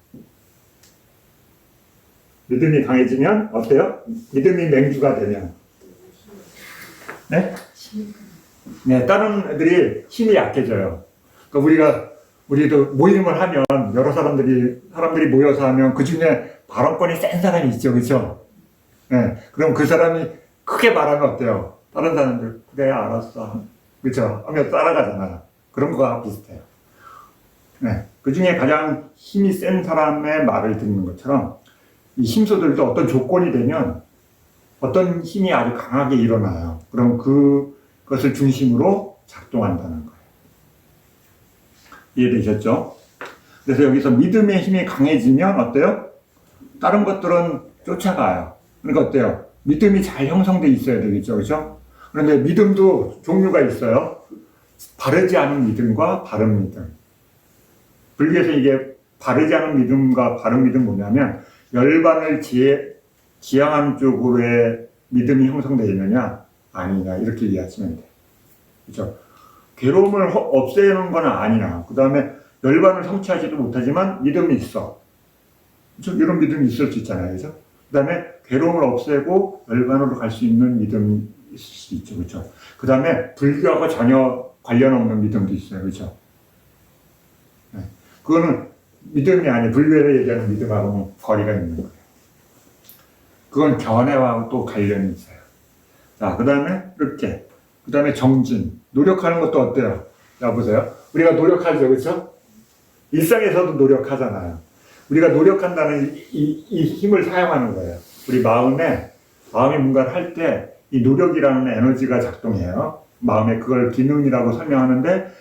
어때요? 믿음이 맹주가 되면 네? 네, 다른 애들이 힘이 약해져요. 그러니까 우리도 모임을 하면 여러 사람들이 모여서 하면 그 중에 발언권이 센 사람이 있죠, 그렇죠? 네, 그럼 그 사람이 크게 말하면 어때요? 다른 사람들 그래 알았어, 그렇죠? 하면 따라가잖아요. 그런 거와 비슷해요. 네, 그 중에 가장 힘이 센 사람의 말을 듣는 것처럼 이 심소들도 어떤 조건이 되면 어떤 힘이 아주 강하게 일어나요. 그럼 그것을 중심으로 작동한다는 거예요. 이해되셨죠? 그래서 여기서 믿음의 힘이 강해지면 어때요? 다른 것들은 쫓아가요. 그러니까 어때요? 믿음이 잘 형성돼 있어야 되겠죠, 그렇죠? 그런데 믿음도 종류가 있어요. 바르지 않은 믿음과 바른 믿음. 불교에서 이게 바르지 않은 믿음과 바른 믿음 뭐냐면 열반을 지향하는 쪽으로의 믿음이 형성되어 있느냐 아니냐 이렇게 이해하시면 돼요. 그렇죠? 괴로움을 없애는 건 아니야. 그 다음에 열반을 성취하지도 못하지만 믿음이 있어. 그렇죠? 이런 믿음이 있을 수 있잖아요. 그렇죠? 그 다음에 괴로움을 없애고 열반으로 갈 수 있는 믿음이 있을 수 있죠. 그렇죠? 그 다음에 불교하고 전혀 관련 없는 믿음도 있어요. 그렇죠? 네. 그거는 믿음이 아니에요. 불교에서 얘기하는 믿음하고는 거리가 있는 거예요. 그건 견해와 또 관련이 있어요. 자, 그 다음에 이렇게. 그 다음에 정진. 노력하는 것도 어때요? 자, 보세요. 우리가 노력하죠, 그렇죠? 일상에서도 노력하잖아요. 우리가 노력한다는 이 힘을 사용하는 거예요. 우리 마음이 뭔가를 할 때 이 노력이라는 에너지가 작동해요. 마음에 그걸 기능이라고 설명하는데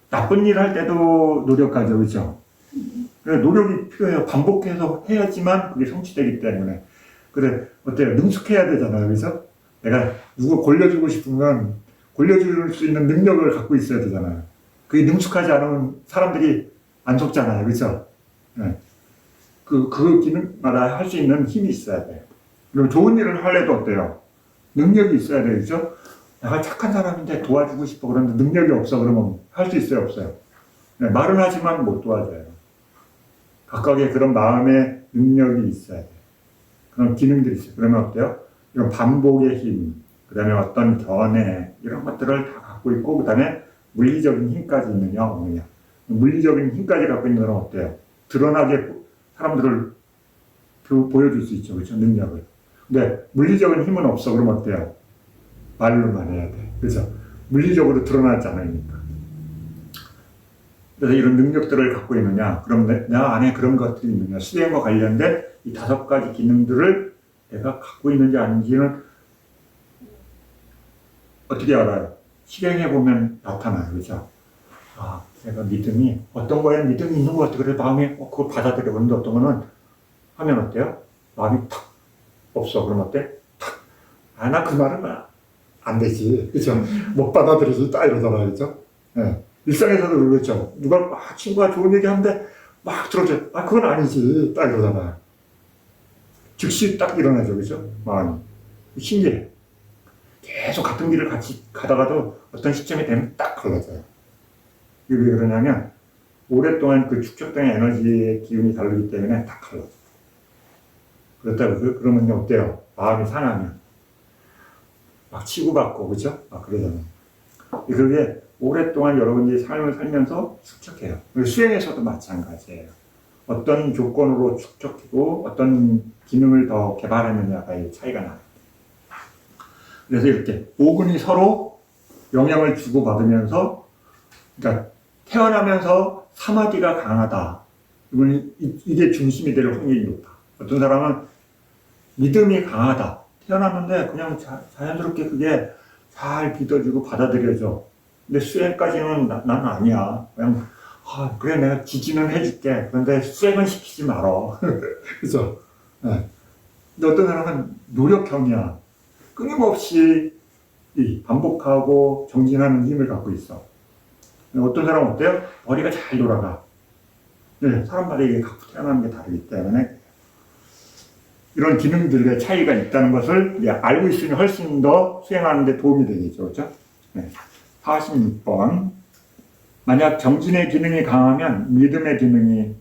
나쁜 일을 할 때도 노력하죠, 그렇죠? 노력이 필요해요. 반복해서 해야지만 그게 성취되기 때문에. 그래, 어때요? 능숙해야 되잖아요, 그래서 내가 누구 골려주고 싶으면 골려줄 수 있는 능력을 갖고 있어야 되잖아요. 그게 능숙하지 않은 사람들이 안 속잖아요, 그렇죠? 네. 그 기능마다 할 수 있는 힘이 있어야 돼요. 그리고 좋은 일을 하려도 어때요? 능력이 있어야 돼요, 그렇죠? 내가 착한 사람인데 도와주고 싶어 그러는데 능력이 없어 그러면 할 수 있어요, 없어요? 네, 말은 하지만 못 도와줘요. 각각의 그런 마음의 능력이 있어야 돼요. 그런 기능들이 있어요. 그러면 어때요? 이런 반복의 힘, 그 다음에 어떤 견해, 이런 것들을 다 갖고 있고, 그 다음에 물리적인 힘까지 있느냐, 없느냐. 물리적인 힘까지 갖고 있는 건 어때요? 드러나게 사람들을 보여줄 수 있죠. 그렇죠? 능력을. 근데 물리적인 힘은 없어. 그럼 어때요? 말로만 해야 돼. 그렇죠? 물리적으로 드러나지 않으니까. 그래서 이런 능력들을 갖고 있느냐? 그럼 내 안에 그런 것들이 있느냐? 수행과 관련된 이 5가지 기능들을 내가 갖고 있는지 아닌지는 어떻게 알아요? 실행해보면 나타나요. 그죠? 아, 내가 믿음이, 어떤 거에 믿음이 있는 것 같아. 그래, 마음이, 그걸 받아들여. 그런데 어떤 거는 하면 어때요? 마음이 탁, 없어. 그럼 어때? 탁. 아, 나 그 말은 안 되지. 그죠? 못 받아들이지. 딱 이러잖아요. 그죠? 네. 일상에서도 그렇죠. 누가 막 친구가 좋은 얘기 하는데 막 들어줘. 아, 그건 아니지. 딱 이러잖아요. 즉시 딱 일어나죠. 그죠? 마음이. 신기해. 계속 같은 길을 같이 가다가도 어떤 시점이 되면 딱 걸러져요. 이게 왜 그러냐면 오랫동안 그 축적된 에너지의 기운이 다르기 때문에 다 갈라져. 그렇다고 그러면 어때요? 마음이 상하면 막 치고받고 그죠? 막 그러잖아요. 그게 오랫동안 여러분들이 삶을 살면서 축적해요. 수행에서도 마찬가지예요. 어떤 조건으로 축적이고 어떤 기능을 더 개발하느냐가 차이가 나요. 그래서 이렇게 오근이 서로 영향을 주고받으면서, 그러니까 태어나면서 사마디가 강하다. 이게 중심이 될 확률이 높다. 어떤 사람은 믿음이 강하다. 태어났는데 그냥 자연스럽게 그게 잘 믿어지고 받아들여져. 근데 수행까지는 나는 아니야. 그냥 그래 내가 지지는 해줄게. 그런데 수행은 시키지 말어. 그죠? 네. 근데 어떤 사람은 노력형이야. 끊임없이 반복하고 정진하는 힘을 갖고 있어. 어떤 사람은 어때요? 머리가 잘 돌아가. 네, 사람마다 이게 갖고 태어나는 게 다르기 때문에 이런 기능들의 차이가 있다는 것을 알고 있으면 훨씬 더 수행하는 데 도움이 되겠죠. 그렇죠? 네. 46번. 만약 정진의 기능이 강하면 믿음의 기능이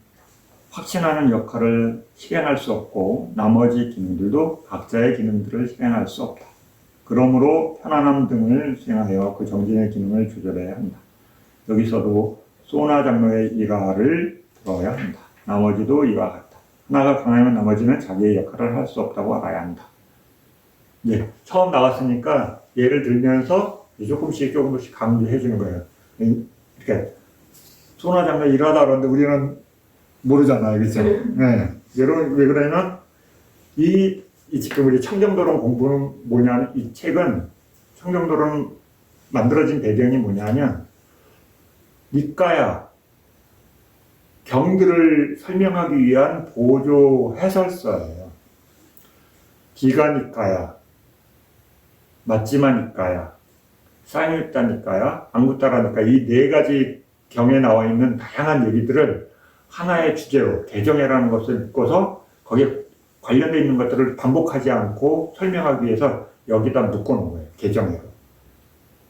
확신하는 역할을 실행할 수 없고 나머지 기능들도 각자의 기능들을 실행할 수 없다. 그러므로 편안함 등을 수행하여 그 정진의 기능을 조절해야 한다. 여기서도 소나 장로의 일화를 들어야 한다. 나머지도 이와 같다. 하나가 강하면 나머지는 자기의 역할을 할 수 없다고 알아야 한다. 네, 처음 나왔으니까 예를 들면서 조금씩 강조해 주는 거예요. 이렇게 소나 장로 일하다 그러는데 우리는 모르잖아요, 그렇죠? 네. 왜 그러냐면 이 지금 우리 청정도론 공부는 뭐냐면 이 책은 청정도론 만들어진 배경이 뭐냐면 니까야 경들을 설명하기 위한 보조 해설서예요. 기가니까야, 마지마니까야, 사이니따니까야, 앙구따라니까 이 네 가지 경에 나와 있는 다양한 얘기들을 하나의 주제로 개정해라는 것을 묶어서 거기에 관련되어 있는 것들을 반복하지 않고 설명하기 위해서 여기다 묶어놓은 거예요. 개정해로.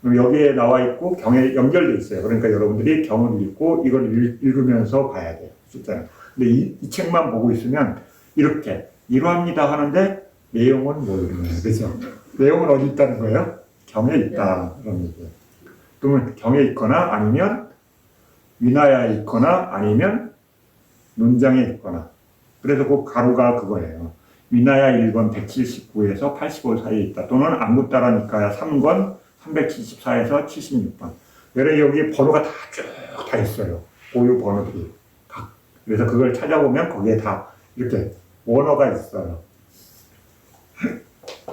여기에 나와 있고 경에 연결되어 있어요. 그러니까 여러분들이 경을 읽고 이걸 읽으면서 봐야 돼요. 실제는. 근데 이 책만 보고 있으면 이렇게 이러합니다 하는데 내용은 모르는 거예요. 그죠? 내용은 어디 있다는 거예요? 경에 있다. 그런 얘기예요. 그러면 경에 있거나 아니면 위나야에 있거나 아니면 논장에 있거나. 그래서 그 가루가 그거예요. 위나야 1권 179에서 85 사이에 있다. 또는 앙구따라니까야 3권 374에서 76번. 여기 번호가 다 있어요. 고유 번호들이. 그래서 그걸 찾아보면 거기에 다 이렇게 원어가 있어요.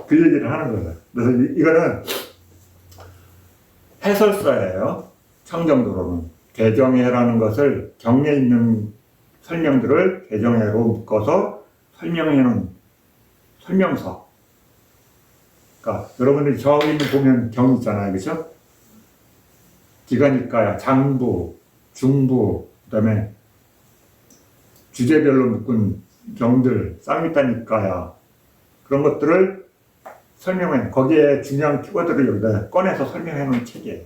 그 얘기를 하는 거예요. 그래서 이거는 해설서예요. 청정도로는. 개정해라는 것을 경에 있는 설명들을 개정해로 묶어서 설명해놓은 설명서. 그러니까 여러분들이 저기 보면 경 있잖아요. 그렇죠? 기가니까야, 장부, 중부, 그 다음에 주제별로 묶은 경들, 쌍미따니까야 그런 것들을 설명해, 거기에 중요한 키워드를 여기다 꺼내서 설명해 놓은 책이에요.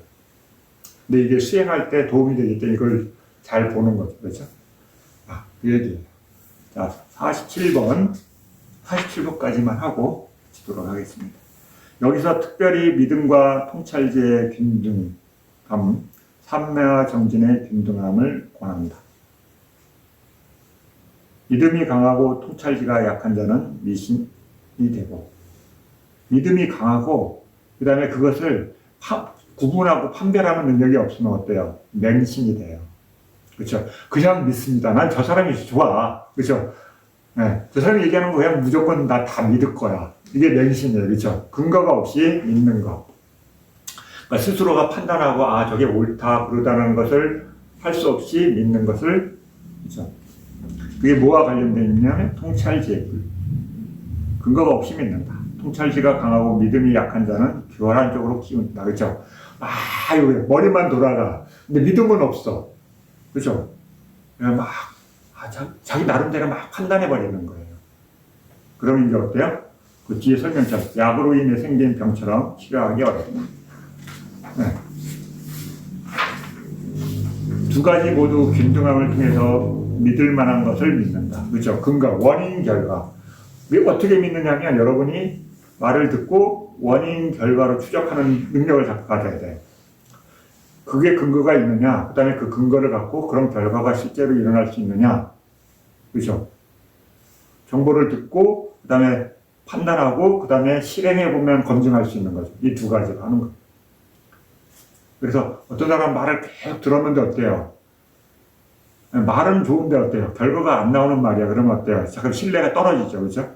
근데 이게 수행할 때 도움이 되기 때문에 이걸 잘 보는 거죠. 그렇죠? 그 얘기예요. 자, 47번까지만 하고 치도록 하겠습니다. 여기서 특별히 믿음과 통찰제의 균등함, 삼매와 정진의 균등함을 권한다. 믿음이 강하고 통찰지가 약한 자는 미신이 되고, 믿음이 강하고 그 다음에 그것을 구분하고 판별하는 능력이 없으면 어때요? 맹신이 돼요. 그렇죠? 그냥 믿습니다. 난 저 사람이 좋아. 그렇죠? 네, 저 사람이 얘기하는 거 그냥 무조건 나 다 믿을 거야. 이게 맹신이에요. 그렇죠? 근거가 없이 믿는 거. 그러니까 스스로가 판단하고 저게 옳다 그러다는 것을 할 수 없이 믿는 것을, 그렇죠? 그게 뭐와 관련되어 있냐면 통찰지의 불. 근거가 없이 믿는다. 통찰지가 강하고 믿음이 약한 자는 교활한 쪽으로 키운다. 그렇죠? 머리만 돌아가. 근데 믿음은 없어. 그렇죠? 자기 나름대로 막 판단해버리는 거예요. 그러면 이제 어때요? 그 뒤에 설명처럼 약으로 인해 생긴 병처럼 치료하기 어렵다. 네. 두 가지 모두 균등함을 통해서 믿을 만한 것을 믿는다. 그렇죠? 근거, 원인, 결과. 어떻게 믿느냐면 여러분이 말을 듣고 원인, 결과로 추적하는 능력을 가져야 돼. 그게 근거가 있느냐, 그 다음에 그 근거를 갖고 그런 결과가 실제로 일어날 수 있느냐. 그렇죠? 정보를 듣고, 그 다음에 판단하고, 그 다음에 실행해보면 검증할 수 있는 거죠. 이 두 가지로 하는 거예요. 그래서 어떤 사람 말을 계속 들었는데 어때요? 말은 좋은데 어때요? 결과가 안 나오는 말이야. 그러면 어때요? 잠깐 신뢰가 떨어지죠. 그렇죠?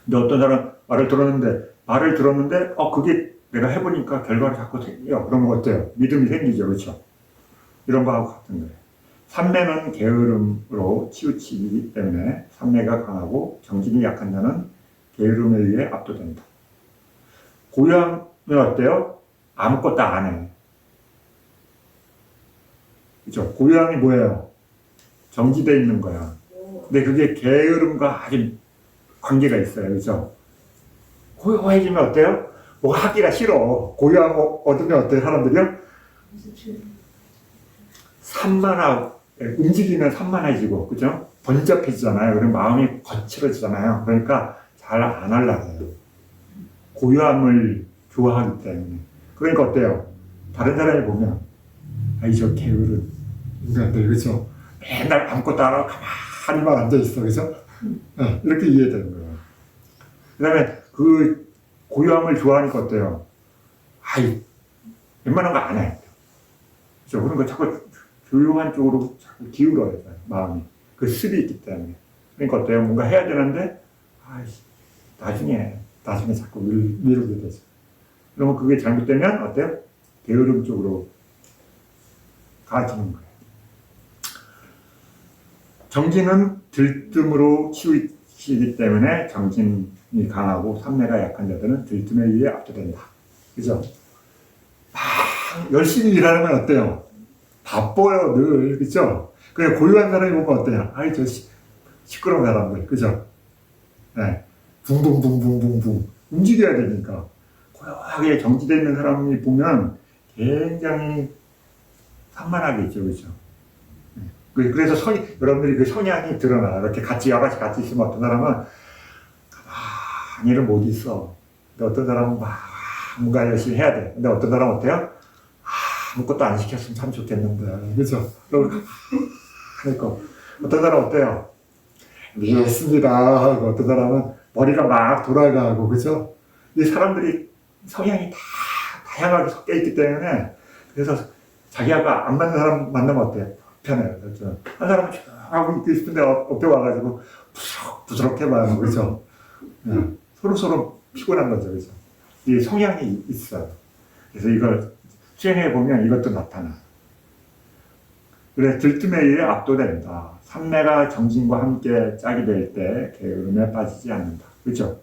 근데 어떤 사람 말을 들었는데, 그게 내가 해보니까 결과가 자꾸 생겨. 그러면 어때요? 믿음이 생기죠. 그렇죠? 이런 거하고 같은 거예요. 삼매는 게으름으로 치우치기 때문에 삼매가 강하고 정신이 약한 자는 게으름에 의해 압도된다. 고요함은 어때요? 아무것도 안 해. 그렇죠? 고요함이 뭐예요? 정지되어 있는 거야. 근데 그게 게으름과 아주 관계가 있어요. 그렇죠? 고요해지면 어때요? 뭐 하기가 싫어. 고요하고 얻으면 어때요? 사람들이요? 산만하고 움직이면 산만해지고, 그죠? 번잡해지잖아요. 그럼 마음이 거칠어지잖아요. 그러니까 잘 안 하려고 해요. 고요함을 좋아하기 때문에. 그러니까 어때요? 다른 사람이 보면, 아이, 저 게으른 인간들, 그죠? 맨날 아무것도 안 하고 가만히만 앉아있어, 그죠? 이렇게 이해되는 거예요. 그 다음에 그 고요함을 좋아하니까 어때요? 아이, 웬만한 거 안 해. 그죠? 그런 거 자꾸 조용한 쪽으로 자꾸 기울어야 돼요, 마음이. 그 습이 있기 때문에. 그러니까 어때요? 뭔가 해야 되는데, 나중에 자꾸 미루게 되죠. 그러면 그게 잘못되면 어때요? 게으름 쪽으로 가지는 거예요. 정진은 들뜸으로 치우치기 때문에 정진이 강하고 삼매가 약한 자들은 들뜸에 의해 압도된다. 그죠? 열심히 일하면 어때요? 바빠요, 늘. 그죠? 그래, 고요한 사람이 보면 어때요? 아이, 저 시끄러운 사람들. 그죠? 네. 붕붕붕붕붕붕. 움직여야 되니까. 고요하게 정지되어 있는 사람이 보면 굉장히 산만하겠죠. 그죠? 그래서 여러분들이 그 성향이 드러나. 이렇게 여럿이 같이 있으면 어떤 사람은 가만히는 못 있어. 근데 어떤 사람은 뭔가 열심히 해야 돼. 근데 어떤 사람은 어때요? 아무것도 안 시켰으면 참 좋겠는데. 그죠? 그러니까 어떤 사람은 어때요? 미웠습니다. 어떤 사람은 머리가 막 돌아가고, 그죠? 이 사람들이 성향이 다 다양하게 섞여 있기 때문에, 그래서 자기가 안 맞는 사람 만나면 어때요? 편해요. 그렇죠? 한 사람은 쭉 하고 있고 싶은데 옆에 와가지고 부드럽게 말하는 거죠. 서로 피곤한 거죠. 그죠? 이 성향이 있어요. 그래서 이걸 수행해 보면 이것도 나타나. 그래, 들뜸에 의해 압도된다. 삼매가 정진과 함께 짝이 될 때 게으름에 빠지지 않는다. 그렇죠?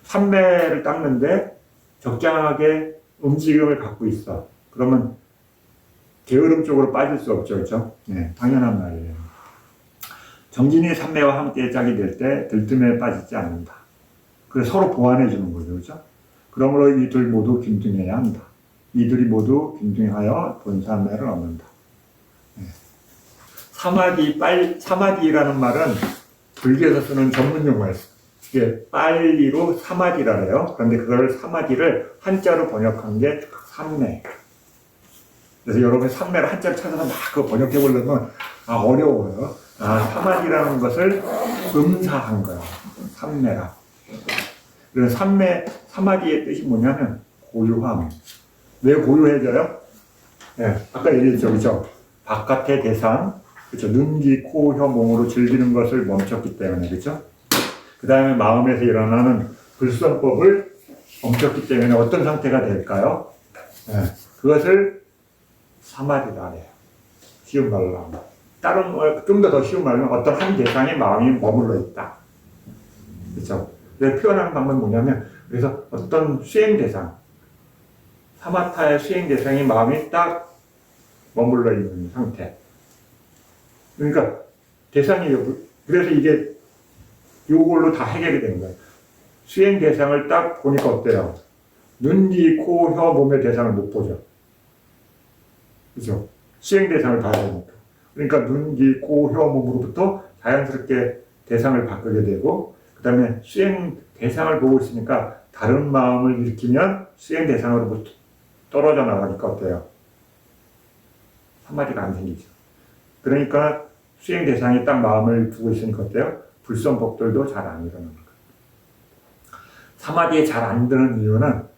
삼매를 닦는데 적당하게 움직임을 갖고 있어. 그러면 게으름 쪽으로 빠질 수 없죠. 그렇죠? 네, 당연한 말이에요. 정진이 삼매와 함께 짝이 될 때 들뜸에 빠지지 않는다. 그래서 서로 보완해 주는 거죠. 그렇죠? 그러므로 이 둘 모두 균등해야 한다. 이들이 모두 균등하여 본삼매를 얻는다. 네. 사마디라는 말은 불교에서 쓰는 전문 용어예요. 이게 빨리로 사마디라 해요. 그런데 그걸 사마디를 한자로 번역한 게 삼매. 그래서 여러분이 삼매를 한자를 찾아서 막 그거 번역해 보려면 어려워요. 사마디라는 것을 음사한 거야. 삼매라. 그래서 사마디의 뜻이 뭐냐면 고요함. 왜 고요해져요? 네, 아까 얘기했죠, 그죠? 바깥의 대상, 그죠? 눈, 귀, 코, 혀, 몸으로 즐기는 것을 멈췄기 때문에, 그죠? 그 다음에 마음에서 일어나는 불성법을 멈췄기 때문에 어떤 상태가 될까요? 네, 그것을 사마디라 해요. 쉬운 말로 하면. 다른, 좀 더 쉬운 말로 하면 어떤 한 대상에 마음이 머물러 있다. 그죠? 그래서 표현하는 방법은 뭐냐면, 그래서 어떤 수행 대상, 사마타의 수행 대상이 마음이 딱 머물러 있는 상태. 그러니까 대상이, 그래서 이게 이걸로 다 해결이 되는 거예요. 수행 대상을 딱 보니까 어때요? 눈, 귀, 코, 혀, 몸의 대상을 못 보죠. 그죠? 수행 대상을 봐야 되니까. 그러니까 눈, 귀, 코, 혀, 몸으로부터 자연스럽게 대상을 바꾸게 되고, 그 다음에 수행 대상을 보고 있으니까 다른 마음을 일으키면 수행 대상으로부터 떨어져 나가니까 어때요? 사마디가 안 생기죠. 그러니까 수행 대상에 딱 마음을 두고 있으니까 어때요? 불성법들도 잘 안 일어나는 거예요. 사마디에 잘 안 드는 이유는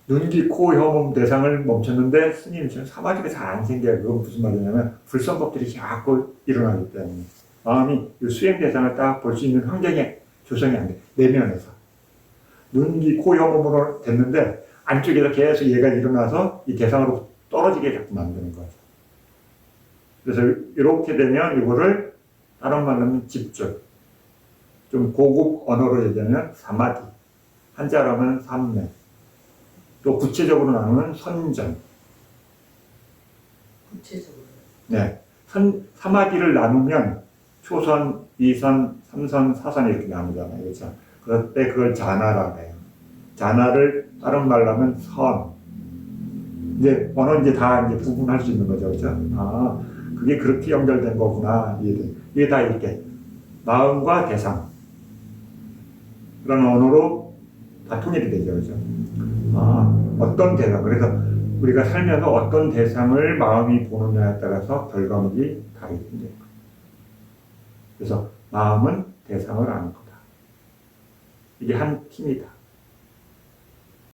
눈, 귀, 코, 혀, 몸 대상을 멈췄는데 스님이 지금 사마디가 잘 안 생겨요. 그건 무슨 말이냐면 불성법들이 자꾸 일어나기 때문에 마음이 이 수행 대상을 딱 볼 수 있는 환경에 조성이 안 돼. 내면에서. 눈, 귀, 코, 혀, 몸으로 됐는데 안쪽에서 계속 얘가 일어나서 이 대상으로 떨어지게 자꾸 만드는 거죠. 그래서 이렇게 되면 이거를 다른 말로 하면 집중. 좀 고급 언어로 얘기하면 사마디. 한자로 하면 삼매. 또 구체적으로 나누면 선정. 구체적으로. 네. 사마디를 나누면 초선, 이선, 삼선, 사선 이렇게 나누잖아요. 그렇죠? 그럴 때 그걸 자나라고 해요. 자나를 다른 말로 하면 선. 이제 언어 이제 다 이제 구분할 수 있는 거죠. 그렇죠? 아, 그게 그렇게 연결된 거구나. 이게 다 이렇게 마음과 대상. 그런 언어로 다 통일이 되죠. 그렇죠? 아, 어떤 대상. 그래서 우리가 살면서 어떤 대상을 마음이 보느냐에 따라서 결과물이 다르게 되는 거예요. 그래서 마음은 대상을 아는 거다. 이게 한 팀이다.